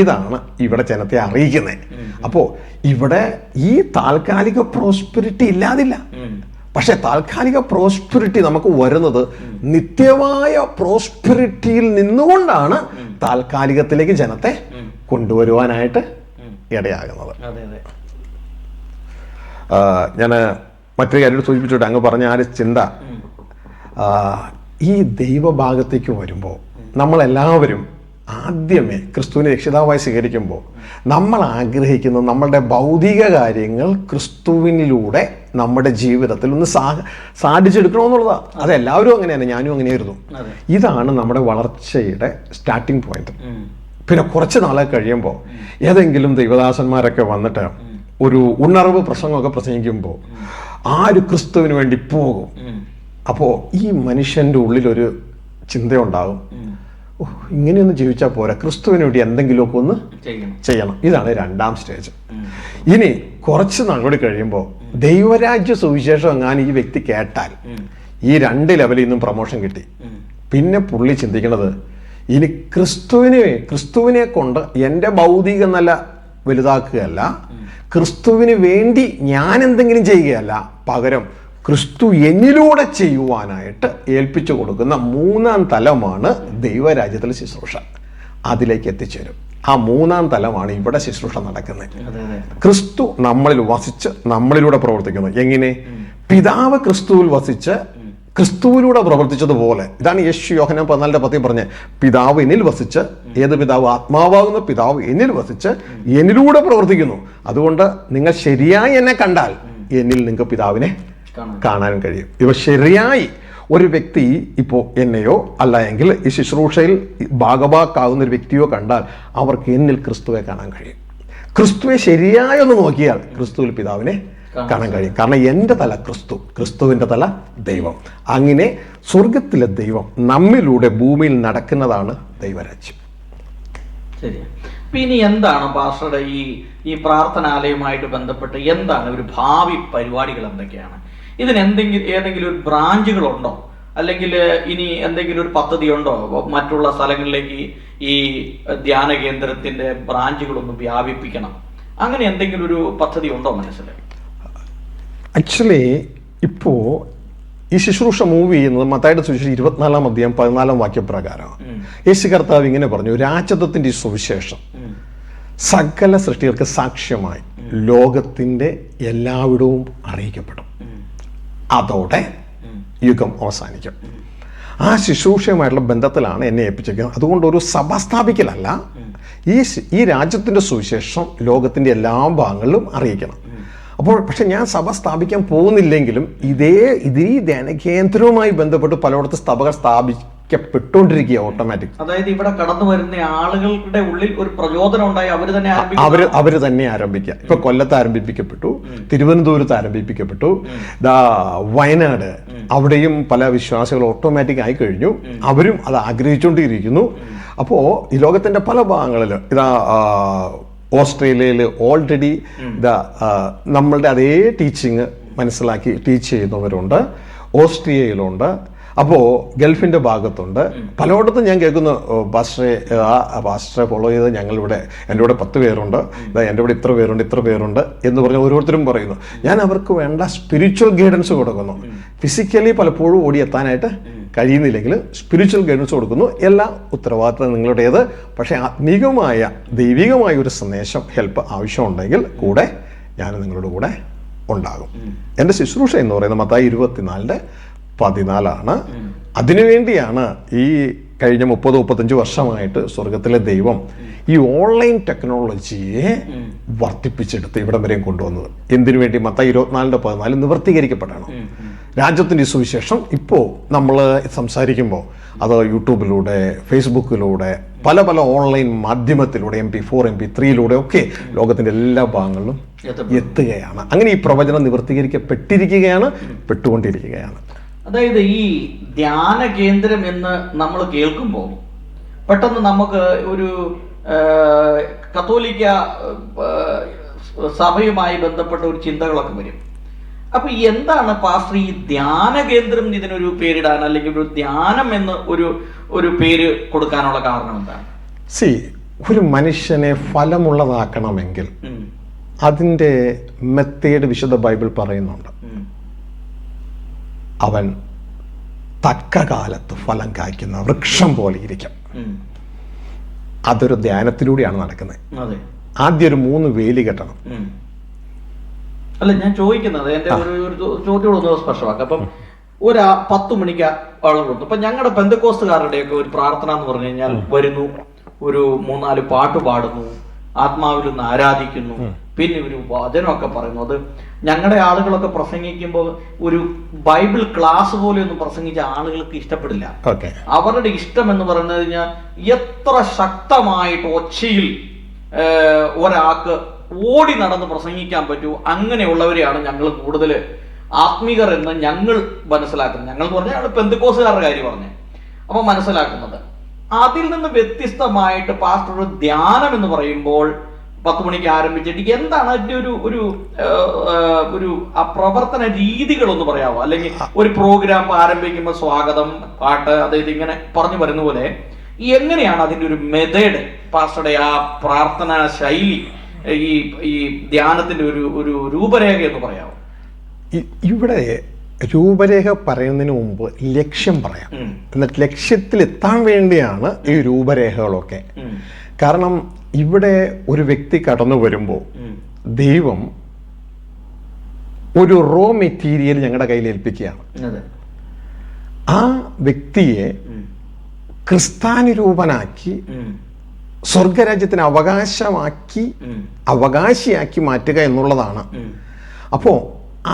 ഇതാണ് ഇവിടെ ജനത്തെ അറിയിക്കുന്നത്. അപ്പോൾ ഇവിടെ ഈ താൽക്കാലിക പ്രോസ്പെരിറ്റി ഇല്ലാതില്ല. പക്ഷെ താൽക്കാലിക പ്രോസ്പെരിറ്റി നമുക്ക് വരുന്നത് നിത്യമായ പ്രോസ്പെരിറ്റിയിൽ നിന്നുകൊണ്ടാണ് താൽക്കാലികത്തിലേക്ക് ജനത്തെ കൊണ്ടുവരുവാനായിട്ട് ഇടയാകുന്നത്. ഞാൻ മറ്റൊരു കാര്യം സൂചിപ്പിച്ചോട്ടെ, അങ്ങ് പറഞ്ഞ ആ ഒരു ചിന്ത, ഈ ദൈവഭാഗത്തേക്ക് വരുമ്പോൾ നമ്മളെല്ലാവരും ആദ്യമേ ക്രിസ്തുവിനെ രക്ഷിതാവായി സ്വീകരിക്കുമ്പോൾ നമ്മൾ ആഗ്രഹിക്കുന്നത് നമ്മളുടെ ഭൗതിക കാര്യങ്ങൾ ക്രിസ്തുവിനിലൂടെ നമ്മുടെ ജീവിതത്തിൽ ഒന്ന് സാധിച്ചെടുക്കണമെന്നുള്ളതാണ്. അതെല്ലാവരും അങ്ങനെയാണ്, ഞാനും അങ്ങനെയായിരുന്നു. ഇതാണ് നമ്മുടെ വളർച്ചയുടെ സ്റ്റാർട്ടിങ് പോയിന്റ്. പിന്നെ കുറച്ച് നാളെ കഴിയുമ്പോൾ ഏതെങ്കിലും ദൈവദാസന്മാരൊക്കെ വന്നിട്ട് ഒരു ഉണർവ് പ്രസംഗമൊക്കെ പ്രസംഗിക്കുമ്പോൾ ആര് ക്രിസ്തുവിന് വേണ്ടി പോകും. അപ്പോൾ ഈ മനുഷ്യൻ്റെ ഉള്ളിലൊരു ചിന്തയുണ്ടാകും, ഇങ്ങനെയൊന്നും ജീവിച്ചാൽ പോരാ, ക്രിസ്തുവിന് വേണ്ടി എന്തെങ്കിലുമൊക്കെ ഒന്ന് ചെയ്യണം. ഇതാണ് രണ്ടാം സ്റ്റേജ്. ഇനി കുറച്ച് നാൾ കൂടി കഴിയുമ്പോൾ ദൈവരാജ്യ സുവിശേഷം എങ്ങാനും ഈ വ്യക്തി കേട്ടാൽ ഈ 2 ലെവലിൽ നിന്നും പ്രൊമോഷൻ കിട്ടി. പിന്നെ പുള്ളി ചിന്തിക്കുന്നത് ഇനി ക്രിസ്തുവിനെ കൊണ്ട് എൻ്റെ ഭൗതിക നില വലുതാക്കുകയല്ല, ക്രിസ്തുവിന് വേണ്ടി ഞാൻ എന്തെങ്കിലും ചെയ്യുകയല്ല, പകരം ക്രിസ്തു എന്നിലൂടെ ചെയ്യുവാനായിട്ട് ഏൽപ്പിച്ചു കൊടുക്കുന്ന 3ാം തലമാണ് ദൈവരാജ്യത്തിലെ ശുശ്രൂഷ. അതിലേക്ക് എത്തിച്ചേരും. ആ 3ാം തലമാണ് ഇവിടെ ശുശ്രൂഷ നടക്കുന്നത്. ക്രിസ്തു നമ്മളിൽ വസിച്ച് നമ്മളിലൂടെ പ്രവർത്തിക്കുന്നു. എങ്ങനെ? പിതാവ് ക്രിസ്തുവിൽ വസിച്ച് ക്രിസ്തുവിലൂടെ പ്രവർത്തിച്ചതുപോലെ. ഇതാണ് യോഹന്നാൻ 14:10 പറഞ്ഞത്, പിതാവ് എന്നിൽ വസിച്ച്, ഏത് പിതാവ്? ആത്മാവാകുന്ന പിതാവ് എന്നിൽ വസിച്ച് എന്നിലൂടെ പ്രവർത്തിക്കുന്നു. അതുകൊണ്ട് നിങ്ങൾ ശരിയായി എന്നെ കണ്ടാൽ എന്നിൽ നിങ്ങൾക്ക് പിതാവിനെ കാണാൻ കഴിയും. ഇവ ശരിയായി ഒരു വ്യക്തി ഇപ്പോൾ എന്നെയോ അല്ല എങ്കിൽ ഈ ശുശ്രൂഷയിൽ ഭാഗഭാക്കാവുന്ന ഒരു വ്യക്തിയോ കണ്ടാൽ അവർക്ക് എന്നിൽ ക്രിസ്തുവെ കാണാൻ കഴിയും. ക്രിസ്തുവെ ശരിയായി ഒന്ന് നോക്കിയാൽ ക്രിസ്തുവിൽ പിതാവിനെ കാണാൻ കഴിയും. കാരണം എൻ്റെ തല ക്രിസ്തു, ക്രിസ്തുവിൻ്റെ തല ദൈവം. അങ്ങനെ സ്വർഗത്തിലെ ദൈവം നമ്മിലൂടെ ഭൂമിയിൽ നടക്കുന്നതാണ് ദൈവരാജ്യം. ശരി. അപ്പൊ ഇനി എന്താണ് പാസ്റ്ററുടെ ഈ പ്രാർത്ഥനാലയവുമായിട്ട് ബന്ധപ്പെട്ട് എന്താണ് ഒരു ഭാവി പരിപാടികൾ എന്തൊക്കെയാണ്? ഇതിന് ഏതെങ്കിലും ഒരു ബ്രാഞ്ചുകളുണ്ടോ, അല്ലെങ്കിൽ ഇനി എന്തെങ്കിലും ഒരു പദ്ധതി ഉണ്ടോ മറ്റുള്ള സ്ഥലങ്ങളിലേക്ക് ഈ ധ്യാന കേന്ദ്രത്തിന്റെ ബ്രാഞ്ചുകളൊന്ന് വ്യാപിപ്പിക്കണം, അങ്ങനെ എന്തെങ്കിലും ഒരു പദ്ധതി ഉണ്ടോ മനസ്സിൽ? ആക്ച്വലി ഇപ്പോൾ ഈ ശുശ്രൂഷ മൂവ് ചെയ്യുന്നത് മത്തായിയുടെ സുവിശേഷം 24-ാം അധ്യായം 14-ാം വാക്യപ്രകാരമാണ്. യേശു കർത്താവ് ഇങ്ങനെ പറഞ്ഞു, രാജ്യത്വത്തിന്റെ ഈ സുവിശേഷം സകല സൃഷ്ടികൾക്ക് സാക്ഷ്യമായി ലോകത്തിന്റെ എല്ലായിടവും അറിയിക്കപ്പെടും, അതോടെ യുഗം അവസാനിക്കും. ആ ശുശ്രൂഷയുമായിട്ടുള്ള ബന്ധത്തിലാണ് എന്നെ ഏൽപ്പിച്ചിരിക്കുന്നത്. അതുകൊണ്ട് ഒരു സഭ സ്ഥാപിക്കലല്ല, ഈ രാജ്യത്തിന്റെ സുവിശേഷം ലോകത്തിന്റെ എല്ലാ ഭാഗങ്ങളിലും അറിയിക്കണം. അപ്പോൾ പക്ഷെ ഞാൻ സഭ സ്ഥാപിക്കാൻ പോകുന്നില്ലെങ്കിലും ഈ ധ്യാനകേന്ദ്രവുമായി ബന്ധപ്പെട്ട് പലയിടത്ത് സഭകൾ സ്ഥാപിക്കപ്പെട്ടുകൊണ്ടിരിക്കുക ഓട്ടോമാറ്റിക്. അതായത് ഇവിടെ കടന്നു വരുന്ന ആളുകളുടെ ഉള്ളിൽ ഒരു പ്രചോദനം ഉണ്ടായി അവര് തന്നെ ആരംഭിക്കുക. ഇപ്പൊ കൊല്ലത്ത് ആരംഭിപ്പിക്കപ്പെട്ടു, തിരുവനന്തപുരത്ത് ആരംഭിപ്പിക്കപ്പെട്ടു, വയനാട്, അവിടെയും പല വിശ്വാസികൾ ഓട്ടോമാറ്റിക് ആയി കഴിഞ്ഞു. അവരും അത് ആഗ്രഹിച്ചുകൊണ്ടിരിക്കുന്നു. അപ്പോ ഈ ലോകത്തിന്റെ പല ഭാഗങ്ങളിൽ ഓസ്ട്രേലിയയിൽ ഓൾറെഡി നമ്മളുടെ അതേ ടീച്ചിങ് മനസ്സിലാക്കി ടീച്ച് ചെയ്യുന്നവരുണ്ട്, ഓസ്ട്രിയയിലുണ്ട്, അപ്പോൾ ഗൾഫിൻ്റെ ഭാഗത്തുണ്ട്. പലയിടത്തും ഞാൻ കേൾക്കുന്നു, പാസ്റ്ററെ ഫോളോ ചെയ്ത് ഞങ്ങളിവിടെ എൻ്റെ കൂടെ 10 പേരുണ്ട്, എൻ്റെ ഇവിടെ ഇത്ര പേരുണ്ട് എന്ന് പറഞ്ഞ് ഓരോരുത്തരും പറയുന്നു. ഞാൻ അവർക്ക് വേണ്ട സ്പിരിച്വൽ ഗൈഡൻസ് കൊടുക്കുന്നു. ഫിസിക്കലി പലപ്പോഴും ഓടിയെത്താനായിട്ട് കഴിയുന്നില്ലെങ്കിൽ സ്പിരിച്വൽ ഗൈഡൻസ് കൊടുക്കുന്നു. എല്ലാ ഉത്തരവാദിത്തം നിങ്ങളുടേത്. പക്ഷേ ആത്മീകമായ ദൈവികമായ ഒരു സന്ദേശം ഹെൽപ്പ് ആവശ്യമുണ്ടെങ്കിൽ കൂടെ ഞാൻ നിങ്ങളുടെ കൂടെ ഉണ്ടാകും. എൻ്റെ ശുശ്രൂഷ എന്ന് പറയുന്നത് മത്തായി 24:14 അതിനുവേണ്ടിയാണ് ഈ കഴിഞ്ഞ 30-35 വർഷമായിട്ട് സ്വർഗത്തിലെ ദൈവം ഈ ഓൺലൈൻ ടെക്നോളജിയെ വർദ്ധിപ്പിച്ചെടുത്ത് ഇവിടം വരെയും കൊണ്ടുവന്നത്. എന്തിനു വേണ്ടി? മത്തായി 24:14 നിവർത്തീകരിക്കപ്പെടണം. രാജ്യത്തിൻ്റെ സുവിശേഷം ഇപ്പോൾ നമ്മൾ സംസാരിക്കുമ്പോൾ അത് യൂട്യൂബിലൂടെ, ഫേസ്ബുക്കിലൂടെ, പല ഓൺലൈൻ മാധ്യമത്തിലൂടെ, MP4 MP3 ഒക്കെ ലോകത്തിൻ്റെ എല്ലാ ഭാഗങ്ങളിലും എത്തുകയാണ്. അങ്ങനെ ഈ പ്രവചനം നിവർത്തീകരിക്കപ്പെട്ടിരിക്കുകയാണ്, പെട്ടുകൊണ്ടിരിക്കുകയാണ്. അതായത് ഈ ധ്യാന കേന്ദ്രം എന്ന് നമ്മൾ കേൾക്കുമ്പോൾ പെട്ടെന്ന് നമുക്ക് ഒരു കത്തോലിക്ക സഭയുമായി ബന്ധപ്പെട്ട ഒരു ചിന്തകളൊക്കെ വരും. അപ്പൊ എന്താണ് പാസ്റ്റർ ഈ ധ്യാന കേന്ദ്രം ഇതിനൊരു പേരിടാൻ, അല്ലെങ്കിൽ ഒരു ധ്യാനം എന്ന് ഒരു പേര് കൊടുക്കാനുള്ള കാരണം എന്താണ്? ഒരു മനുഷ്യനെ ഫലമുള്ളതാക്കണമെങ്കിൽ അതിൻ്റെ മെത്തേഡ് വിശുദ്ധ ബൈബിൾ പറയുന്നുണ്ട്. അവൻ തക്ക കാലത്ത് ഫലം കായ്ക്കുന്ന വൃക്ഷം പോലെ ഇരിക്കും. അതൊരു ധ്യാനത്തിലൂടെയാണ് നടക്കുന്നത്. ആദ്യം ഒരു 3 വേലി കെട്ടണം. അല്ല, ഞാൻ ചോദിക്കുന്നത് എൻ്റെ ഒരു ചോദ്യമൊന്ന് സ്പഷ്ടമാക്കാം. അപ്പം ഒരു 10 മണിക്ക് ആളുകളുണ്ട്. അപ്പൊ ഞങ്ങളുടെ പെന്തക്കോസ്തുകാരുടെയൊക്കെ ഒരു പ്രാർത്ഥന എന്ന് പറഞ്ഞു കഴിഞ്ഞാൽ വരുന്നു, ഒരു 3-4 പാട്ട് പാടുന്നു, ആത്മാവിൽ നിന്ന് ആരാധിക്കുന്നു, പിന്നെ ഒരു വചനമൊക്കെ പറയുന്നു. അത് ഞങ്ങളുടെ ആളുകളൊക്കെ പ്രസംഗിക്കുമ്പോൾ ഒരു ബൈബിൾ ക്ലാസ് പോലെ ഒന്നും പ്രസംഗിച്ച ആളുകൾക്ക് ഇഷ്ടപ്പെടില്ല. അവരുടെ ഇഷ്ടം എന്ന് പറഞ്ഞു കഴിഞ്ഞാൽ എത്ര ശക്തമായിട്ട് ഒച്ചയിൽ ഒരാൾക്ക് ഓടി നടന്ന് പ്രസംഗിക്കാൻ പറ്റൂ, അങ്ങനെയുള്ളവരെയാണ് ഞങ്ങൾ കൂടുതൽ ആത്മീകർ എന്ന് ഞങ്ങൾ മനസ്സിലാക്കുന്നത്. ഞങ്ങൾ പറഞ്ഞാൽ ഞങ്ങൾ പെന്തക്കോസ്തുകാരുടെ കാര്യം പറഞ്ഞേ. അപ്പൊ മനസ്സിലാക്കുന്നത് അതിൽ നിന്ന് വ്യത്യസ്തമായിട്ട് പാസ്റ്റർ ഒരു ധ്യാനം എന്ന് പറയുമ്പോൾ 10 മണിക്ക് ആരംഭിച്ചിട്ട് എന്താണ് അതിന്റെ ഒരു പ്രവർത്തന രീതികളൊന്ന് പറയാമോ? അല്ലെങ്കിൽ ഒരു പ്രോഗ്രാം ആരംഭിക്കുമ്പോൾ സ്വാഗതം, പാട്ട്, അതായത് ഇങ്ങനെ പറഞ്ഞു വരുന്ന പോലെ എങ്ങനെയാണ് അതിന്റെ ഒരു മെത്തേഡ്, പാസ്റ്ററുടെ ആ പ്രാർത്ഥനാ ശൈലി, ഈ ധ്യാനത്തിന്റെ ഒരു രൂപരേഖ എന്ന് പറയാമോ? ഇവിടെ രൂപരേഖ പറയുന്നതിന് മുമ്പ് ലക്ഷ്യം പറയാം. എന്നിട്ട് ലക്ഷ്യത്തിൽ എത്താൻ വേണ്ടിയാണ് ഈ രൂപരേഖകളൊക്കെ. കാരണം ഇവിടെ ഒരു വ്യക്തി കടന്നു വരുമ്പോൾ ദൈവം ഒരു റോ മെറ്റീരിയൽ ഞങ്ങളുടെ കയ്യിൽ ഏൽപ്പിക്കുകയാണ്. ആ വ്യക്തിയെ ക്രിസ്ത്യാനിരൂപനാക്കി സ്വർഗരാജ്യത്തിന് അവകാശിയാക്കി മാറ്റുക എന്നുള്ളതാണ്. അപ്പോൾ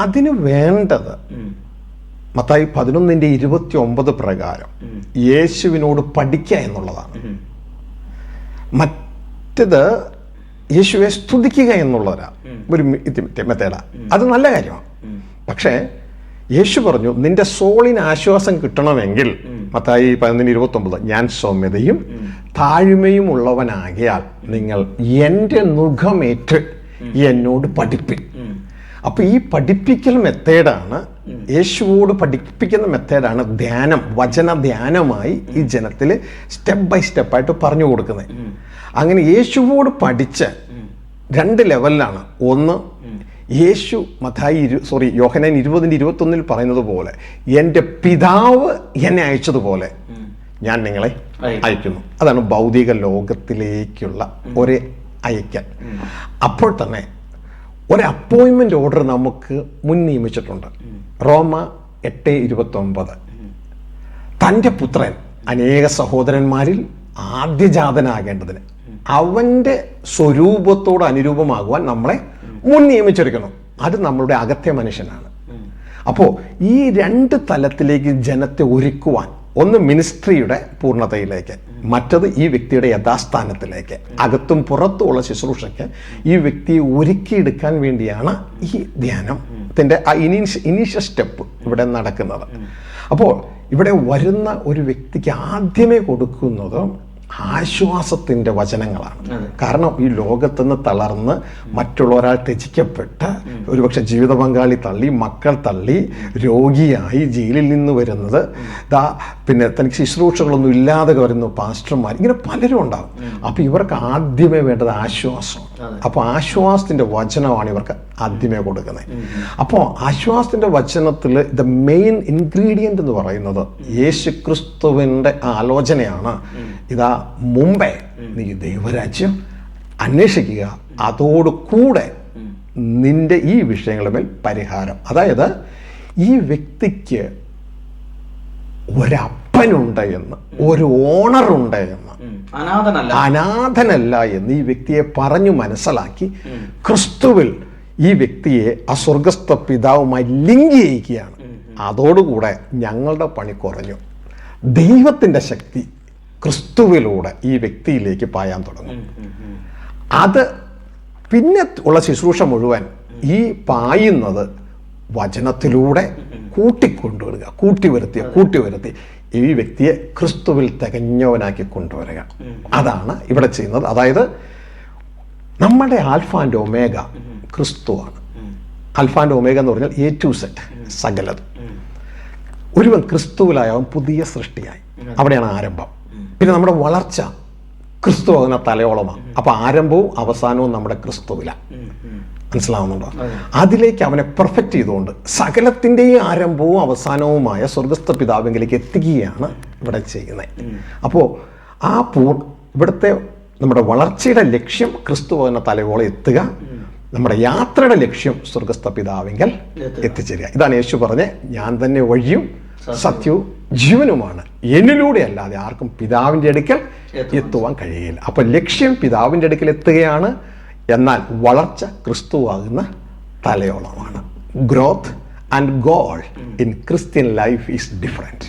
അതിന് വേണ്ടത് മത്തായി 11:29 പ്രകാരം യേശുവിനോട് പഠിക്കുക എന്നുള്ളതാണ്. മറ്റത് യേശുവെ സ്തുതിക്കുക എന്നുള്ളവരാ ഒരു മെത്തേഡാ. അത് നല്ല കാര്യമാണ്. പക്ഷേ യേശു പറഞ്ഞു, നിന്റെ സോളിന് ആശ്വാസം കിട്ടണമെങ്കിൽ, മത്തായി 11:29, ഞാൻ സൗമ്യതയും താഴ്മയും ഉള്ളവനാകിയാൽ നിങ്ങൾ എൻ്റെ മുഖമേറ്റ് എന്നോട് പഠിപ്പിൻ. അപ്പൊ ഈ പഠിപ്പിക്കൽ മെത്തേഡാണ്, യേശുവോട് പഠിപ്പിക്കുന്ന മെത്തേഡാണ് ധ്യാനം, വചന ധ്യാനമായി ഈ ജനത്തിൽ സ്റ്റെപ്പ് ബൈ സ്റ്റെപ്പായിട്ട് പറഞ്ഞു കൊടുക്കുന്നത്. അങ്ങനെ യേശുവോട് പഠിച്ച് 2 ലെവലിലാണ്. ഒന്ന്, യേശു യോഹന്നാൻ 20:21 പറയുന്നത് പോലെ, എൻ്റെ പിതാവ് എന്നെ അയച്ചതുപോലെ ഞാൻ നിങ്ങളെ അയക്കുന്നു. അതാണ് ഭൗതിക ലോകത്തിലേക്കുള്ള ഒരു അയക്കൽ. അപ്പോൾ തന്നെ ഒരു അപ്പോയിൻമെന്റ് ഓർഡർ നമുക്ക് മുൻ നിയമിച്ചിട്ടുണ്ട്. റോമ 8:29, തൻ്റെ പുത്രൻ അനേക സഹോദരന്മാരിൽ ആദ്യജാതനാകേണ്ടതിന് അവൻ്റെ സ്വരൂപത്തോട് അനുരൂപമാകുവാൻ നമ്മളെ മുൻ നിയമിച്ചിരിക്കണം. അത് നമ്മളുടെ അകത്തെ മനുഷ്യനാണ്. അപ്പോൾ ഈ 2 തലത്തിലേക്ക് ജനത്തെ ഒരുക്കുവാൻ, ഒന്ന് മിനിസ്ട്രിയുടെ പൂർണ്ണതയിലേക്ക്, മറ്റത് ഈ വ്യക്തിയുടെ യഥാസ്ഥാനത്തിലേക്ക്, അകത്തും പുറത്തുമുള്ള ശുശ്രൂഷയ്ക്ക് ഈ വ്യക്തിയെ ഒരുക്കിയെടുക്കാൻ വേണ്ടിയാണ് ഈ ധ്യാനത്തിൻ്റെ ആ ഇനീഷ്യൽ സ്റ്റെപ്പ് ഇവിടെ നടക്കുന്നത്. അപ്പോൾ ഇവിടെ വരുന്ന ഒരു വ്യക്തിക്ക് ആദ്യമേ കൊടുക്കുന്നത് ആശ്വാസത്തിൻ്റെ വചനങ്ങളാണ്. കാരണം ഈ ലോകത്തുനിന്ന് തളർന്ന് മറ്റുള്ളവരാൾ ത്യജിക്കപ്പെട്ട് ഒരുപക്ഷെ ജീവിത പങ്കാളി തള്ളി, മക്കൾ തള്ളി, രോഗിയായി ജയിലിൽ നിന്ന് വരുന്നത്, പിന്നെ തനിക്ക് ശുശ്രൂഷകളൊന്നും ഇല്ലാതെ വരുന്നു പാസ്റ്റർമാർ, ഇങ്ങനെ പലരും ഉണ്ടാകും. അപ്പോൾ ഇവർക്ക് ആദ്യമേ വേണ്ടത് ആശ്വാസം. അപ്പോൾ ആശ്വാസത്തിൻ്റെ വചനമാണ് ഇവർക്ക് ആദ്യമേ കൊടുക്കുന്നത്. അപ്പോൾ ആശ്വാസത്തിൻ്റെ വചനത്തിൽ ദ മെയിൻ ഇൻഗ്രീഡിയൻ്റ് എന്ന് പറയുന്നത് യേശു ക്രിസ്തുവിൻ്റെ ആലോചനയാണ്. ഇതാ, മുമ്പേ നീ ദൈവരാജ്യം അന്വേഷിക്കുക, അതോട് കൂടെ നിന്റെ ഈ വിഷയങ്ങളുടെ മേൽ പരിഹാരം. അതായത് ഈ വ്യക്തിക്ക് ഒരപ്പനുണ്ട് എന്ന്, ഒരു ഓണറുണ്ട് എന്ന്, അനാഥനല്ല എന്ന് ഈ വ്യക്തിയെ പറഞ്ഞു മനസ്സിലാക്കി ക്രിസ്തുവിൽ ഈ വ്യക്തിയെ ആ സ്വർഗസ്ഥ പിതാവുമായി ലിങ്ക് ചെയ്യിക്കുകയാണ്. അതോടുകൂടെ ഞങ്ങളുടെ പണി കുറഞ്ഞു. ദൈവത്തിൻ്റെ ശക്തി ക്രിസ്തുവിലൂടെ ഈ വ്യക്തിയിലേക്ക് പായാൻ തുടങ്ങും. അത് പിന്നെ ഉള്ള ശുശ്രൂഷ മുഴുവൻ ഈ പായുന്നത് വചനത്തിലൂടെ കൂട്ടിക്കൊണ്ടുവരിക, കൂട്ടി വരുത്തി ഈ വ്യക്തിയെ ക്രിസ്തുവിൽ തികഞ്ഞവനാക്കി കൊണ്ടുവരിക. അതാണ് ഇവിടെ ചെയ്യുന്നത്. അതായത് നമ്മുടെ ആൽഫ ആൻഡ് ഒമേഗ ക്രിസ്തുവാണ്. ആൽഫ ആൻഡ് ഒമേഗ എന്ന് പറഞ്ഞാൽ A to Z, സകലത്. ഒരുവൻ ക്രിസ്തുവിലായവൻ പുതിയ സൃഷ്ടിയായി. അവിടെയാണ് ആരംഭം. പിന്നെ നമ്മുടെ വളർച്ച ക്രിസ്തു ആകുന്ന തലയോളമാണ്. അപ്പൊ ആരംഭവും അവസാനവും നമ്മുടെ ക്രിസ്തുവിലാണ്. മനസ്സിലാവുന്നുണ്ടോ? അതിലേക്ക് അവനെ പെർഫെക്റ്റ് ചെയ്തുകൊണ്ട് സകലത്തിൻ്റെയും ആരംഭവും അവസാനവുമായ സ്വർഗസ്ഥ പിതാവിലേക്ക് എത്തിക്കുകയാണ് ഇവിടെ ചെയ്യുന്നത്. അപ്പോൾ ആ ഇവിടുത്തെ നമ്മുടെ വളർച്ചയുടെ ലക്ഷ്യം ക്രിസ്തു എന്ന തലയോളം എത്തുക, നമ്മുടെ യാത്രയുടെ ലക്ഷ്യം സ്വർഗസ്ഥ പിതാവിങ്കൽ എത്തിച്ചേരുക. ഇതാണ് യേശു പറഞ്ഞ, ഞാൻ തന്നെ വഴിയും സത്യവും ജീവനുമാണ്, എന്നിലൂടെ അല്ലാതെ ആർക്കും പിതാവിൻ്റെ അടുക്കൽ എത്തുവാൻ കഴിയില്ല. അപ്പൊ ലക്ഷ്യം പിതാവിൻ്റെ അടുക്കൽ എത്തുകയാണ്, എന്നാൽ വളർച്ച ക്രിസ്തുവാകുന്ന തലയോളമാണ്. Growth and goal in Christian life is different.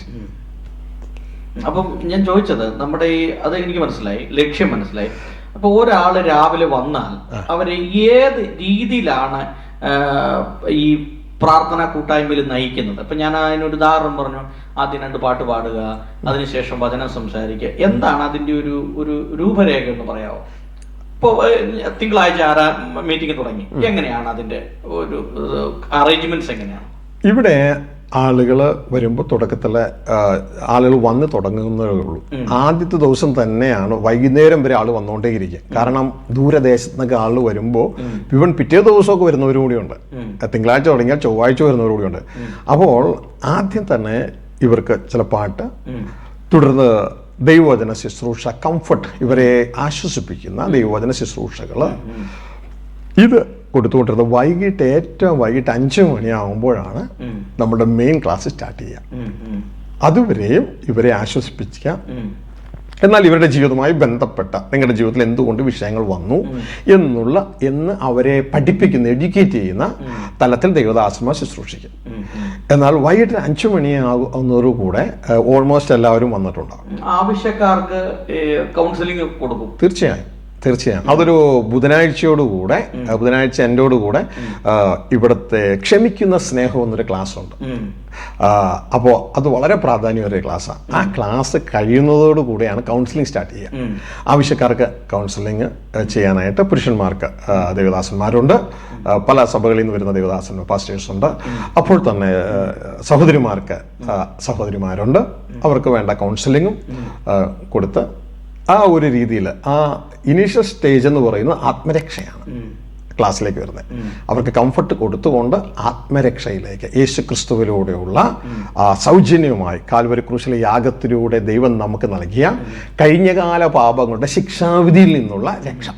അപ്പം ഞാൻ ചോദിച്ചത്, നമ്മുടെ ഈ അത് എനിക്ക് മനസ്സിലായി, ലക്ഷ്യം മനസ്സിലായി. അപ്പൊ ഒരാള് രാവിലെ വന്നാൽ അവരെ ഏത് രീതിയിലാണ് ഈ പ്രാർത്ഥനാ കൂട്ടായ്മയിൽ നയിക്കുന്നത്? ഇപ്പൊ ഞാൻ അതിനൊരു ഉദാഹരണം പറഞ്ഞു. ആദ്യം 2 പാട്ട് പാടുക, അതിനുശേഷം വചനം സംസാരിക്കുക. എന്താണ് അതിന്റെ ഒരു രൂപരേഖ എന്ന് പറയാമോ? ഇപ്പോൾ തിങ്കളാഴ്ച മീറ്റിംഗ് തുടങ്ങി, എങ്ങനെയാണ് അതിന്റെ ഒരു അറേഞ്ച്മെന്റ്സ് എങ്ങനെയാണ്? ഇവിടെ ആളുകൾ വരുമ്പോൾ തുടക്കത്തിലെ ആളുകൾ വന്ന് തുടങ്ങുന്നതേ ഉള്ളൂ. ആദ്യത്തെ ദിവസം തന്നെയാണ് വൈകുന്നേരം വരെ ആൾ വന്നുകൊണ്ടേയിരിക്കും. കാരണം ദൂരദേശത്ത് നിന്നൊക്കെ ആൾ വരുമ്പോൾ ഇവൻ പിറ്റേ ദിവസമൊക്കെ വരുന്നവരും കൂടിയുണ്ട്. തിങ്കളാഴ്ച തുടങ്ങിയാൽ ചൊവ്വാഴ്ച വരുന്നവരും കൂടിയുണ്ട്. അപ്പോൾ ആദ്യം തന്നെ ഇവർക്ക് ചില പാട്ട്, തുടർന്ന് ദൈവവചന ശുശ്രൂഷ, കംഫർട്ട്, ഇവരെ ആശ്വസിപ്പിക്കുന്ന ദൈവവചന ശുശ്രൂഷകൾ, ഇത് കൊടുത്തുകൊണ്ടിരുന്നത് ഏറ്റവും വൈകിട്ട് 5 മണിയാകുമ്പോഴാണ് നമ്മുടെ മെയിൻ ക്ലാസ് സ്റ്റാർട്ട് ചെയ്യുക. അതുവരെയും ഇവരെ ആശ്വസിപ്പിക്കുക. എന്നാൽ ഇവരുടെ ജീവിതവുമായി ബന്ധപ്പെട്ട നിങ്ങളുടെ ജീവിതത്തിൽ എന്തുകൊണ്ട് വിഷയങ്ങൾ വന്നു എന്ന് അവരെ പഠിപ്പിക്കുന്ന, എഡ്യൂക്കേറ്റ് ചെയ്യുന്ന തലത്തിൽ ദൈവദാസന്മാർ ശുശ്രൂഷിക്കും. എന്നാൽ വൈകിട്ട് 5 മണിയാകുന്നതോടുകൂടെ ഓൾമോസ്റ്റ് എല്ലാവരും വന്നിട്ടുണ്ടാകും. ആവശ്യക്കാർക്ക് കൗൺസിലിംഗ് കൊടുക്കും. തീർച്ചയായും തീർച്ചയായും അതൊരു ബുധനാഴ്ചയോടുകൂടെ ബുധനാഴ്ച എൻ്റെയോടുകൂടെ ഇവിടുത്തെ ക്ഷമിക്കുന്ന സ്നേഹം എന്നൊരു ക്ലാസ് ഉണ്ട്. അപ്പോൾ അത് വളരെ പ്രാധാന്യമേറിയ ക്ലാസ്സാണ്. ആ ക്ലാസ് കഴിയുന്നതോടുകൂടിയാണ് കൗൺസിലിംഗ് സ്റ്റാർട്ട് ചെയ്യുക. ആവശ്യക്കാർക്ക് കൗൺസിലിംഗ് ചെയ്യാനായിട്ട് പുരുഷന്മാർക്ക് ദേവദാസന്മാരുണ്ട്, പല സഭകളിൽ നിന്ന് വരുന്ന ദേവദാസന്മാർ പാസ്റ്റേഴ്സ് ഉണ്ട്. അപ്പോൾ തന്നെ സഹോദരിമാർക്ക് സഹോദരിമാരുണ്ട്. അവർക്ക് വേണ്ട കൗൺസിലിങ്ങും കൊടുത്ത് ആ ഒരു രീതിയിൽ ആ ഇനീഷ്യൽ സ്റ്റേജ് എന്ന് പറയുന്നത് ആത്മരക്ഷയാണ് ക്ലാസ്സിലേക്ക് വരുന്നത്. അവർക്ക് കംഫർട്ട് കൊടുത്തുകൊണ്ട് ആത്മരക്ഷയിലേക്ക് യേശു ക്രിസ്തുവിലൂടെയുള്ള സൗജന്യമായി കാൽവരി ക്രൂശിലെ യാഗത്തിലൂടെ ദൈവം നമുക്ക് നൽകിയ കഴിഞ്ഞകാല പാപങ്ങളുടെ ശിക്ഷാവിധിയിൽ നിന്നുള്ള രക്ഷ,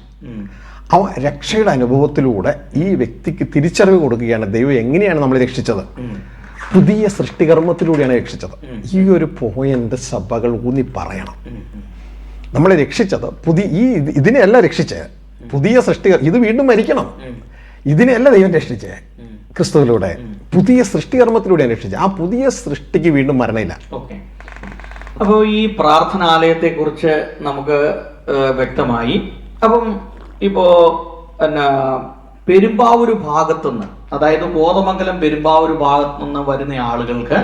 ആ രക്ഷയുടെ അനുഭവത്തിലൂടെ ഈ വ്യക്തിക്ക് തിരിച്ചറിവ് കൊടുക്കുകയാണ് ദൈവം എങ്ങനെയാണ് നമ്മളെ രക്ഷിച്ചത്. പുതിയ സൃഷ്ടികർമ്മത്തിലൂടെയാണ് രക്ഷിച്ചത്. ഈ ഒരു പോയിന്റ് സഭകൾ ഊന്നി പറയണം. നമ്മളെ രക്ഷിച്ചത് ഇതിനെയല്ല രക്ഷിച്ചത് പുതിയ സൃഷ്ടികൾ, ഇത് വീണ്ടും മരിക്കണം, ഇതിനെയല്ല ദൈവം രക്ഷിച്ചേ. ക്രിസ്തുവിലൂടെ പുതിയ സൃഷ്ടികർമ്മത്തിലൂടെയാണ് രക്ഷിച്ചത്. ആ പുതിയ സൃഷ്ടിക്ക് വീണ്ടും മരണമില്ല. അപ്പോൾ ഈ പ്രാർത്ഥനാലയത്തെ കുറിച്ച് നമുക്ക് വ്യക്തമായി. അപ്പം ഇപ്പോ പെരുമ്പാവൂര് ഭാഗത്തുനിന്ന്, അതായത് കോതമംഗലം പെരുമ്പാവൂര് ഭാഗത്തുനിന്ന് വരുന്ന ആളുകൾക്ക്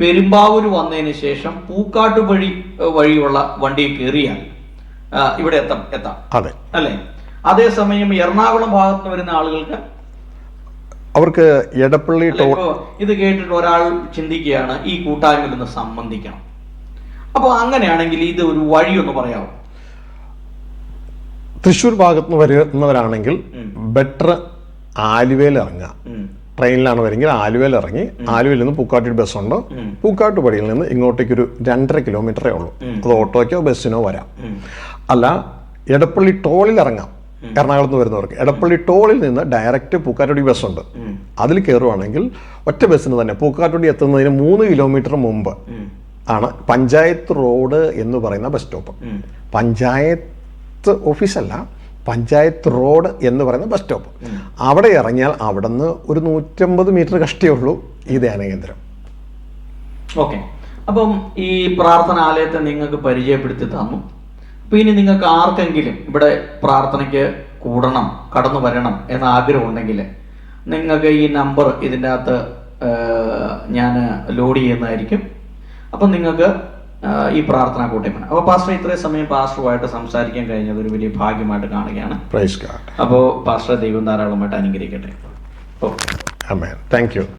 പെരുമ്പാവൂര് വന്നതിന് ശേഷം പൂക്കാട്ട് വഴിയുള്ള വണ്ടിയിൽ കയറിയാൽ ഇവിടെ എത്താം അതെ അല്ലേ? അതേസമയം എറണാകുളം ഭാഗത്ത് വരുന്ന ആളുകൾക്ക് അവർക്ക് എടപ്പള്ളി ഇത് കേട്ടിട്ട് ഒരാൾ ചിന്തിക്കുകയാണ് ഈ കൂട്ടായ്മയിൽ നിന്ന് സംബന്ധിക്കണം. അപ്പോൾ അങ്ങനെയാണെങ്കിൽ ഇത് ഒരു വഴിയൊന്ന് പറയാമോ? തൃശ്ശൂർ ഭാഗത്ത് നിന്ന് വരുന്നവരാണെങ്കിൽ ബെറ്റർ ആലുവയിൽ ഇറങ്ങുക. ട്രെയിനിലാണ് വരുമെങ്കിൽ ആലുവയിൽ ഇറങ്ങി ആലുവയിൽ നിന്ന് പൂക്കാട്ടിൽ ബസ്സുണ്ട്. പൂക്കാട്ടുപടിയിൽ നിന്ന് ഇങ്ങോട്ടേക്കൊരു 2.5 കിലോമീറ്ററേ ഉള്ളൂ. അത് ഓട്ടോയ്ക്കോ ബസ്സിനോ വരാം. അല്ല, എടപ്പള്ളി ടോളിൽ ഇറങ്ങാം. എറണാകുളത്ത് നിന്ന് വരുന്നവർക്ക് എടപ്പള്ളി ടോളിൽ നിന്ന് ഡയറക്റ്റ് പൂക്കാട്ടുപടി ബസ്സുണ്ട്. അതിൽ കയറുവാണെങ്കിൽ ഒറ്റ ബസ്സിന് തന്നെ പൂക്കാട്ടുപടി എത്തുന്നതിന് 3 കിലോമീറ്റർ മുമ്പ് ആണ് പഞ്ചായത്ത് റോഡ് എന്ന് പറയുന്ന ബസ് സ്റ്റോപ്പ്. പഞ്ചായത്ത് ഓഫീസല്ല, പഞ്ചായത്ത് റോഡ് എന്ന് പറയുന്ന ബസ് സ്റ്റോപ്പ്. അവിടെ ഇറങ്ങിയാൽ അവിടെ നിന്ന് ഒരു 150 മീറ്റർ കഷ്ടേ ഉള്ളൂ ഈ ധ്യാന കേന്ദ്രം. ഓക്കെ. അപ്പം ഈ പ്രാർത്ഥനാലയത്തെ നിങ്ങൾക്ക് പരിചയപ്പെടുത്തി തന്നു. അപ്പം ഇനി നിങ്ങൾക്ക് ആർക്കെങ്കിലും ഇവിടെ പ്രാർത്ഥനയ്ക്ക് കൂടണം, കടന്നു വരണം എന്ന ആഗ്രഹം ഉണ്ടെങ്കിൽ നിങ്ങൾക്ക് ഈ നമ്പർ ഇതിൻ്റെ അകത്ത് ഞാൻ ലോഡ് ചെയ്യുന്നതായിരിക്കും. അപ്പം നിങ്ങൾക്ക് ഈ പ്രാർത്ഥന കൂട്ടിയാണ്. അപ്പോൾ പാസ്റ്റർ ഇത്രയും സമയം പാസ്റ്ററുമായിട്ട് സംസാരിക്കാൻ കഴിഞ്ഞത് ഒരു വലിയ ഭാഗ്യമായിട്ട് കാണുകയാണ്. അപ്പോൾ പാസ്റ്റർ ദൈവം ധാരാളമായിട്ട് അനുഗ്രഹിക്കട്ടെ. Okay, amen. Thank you.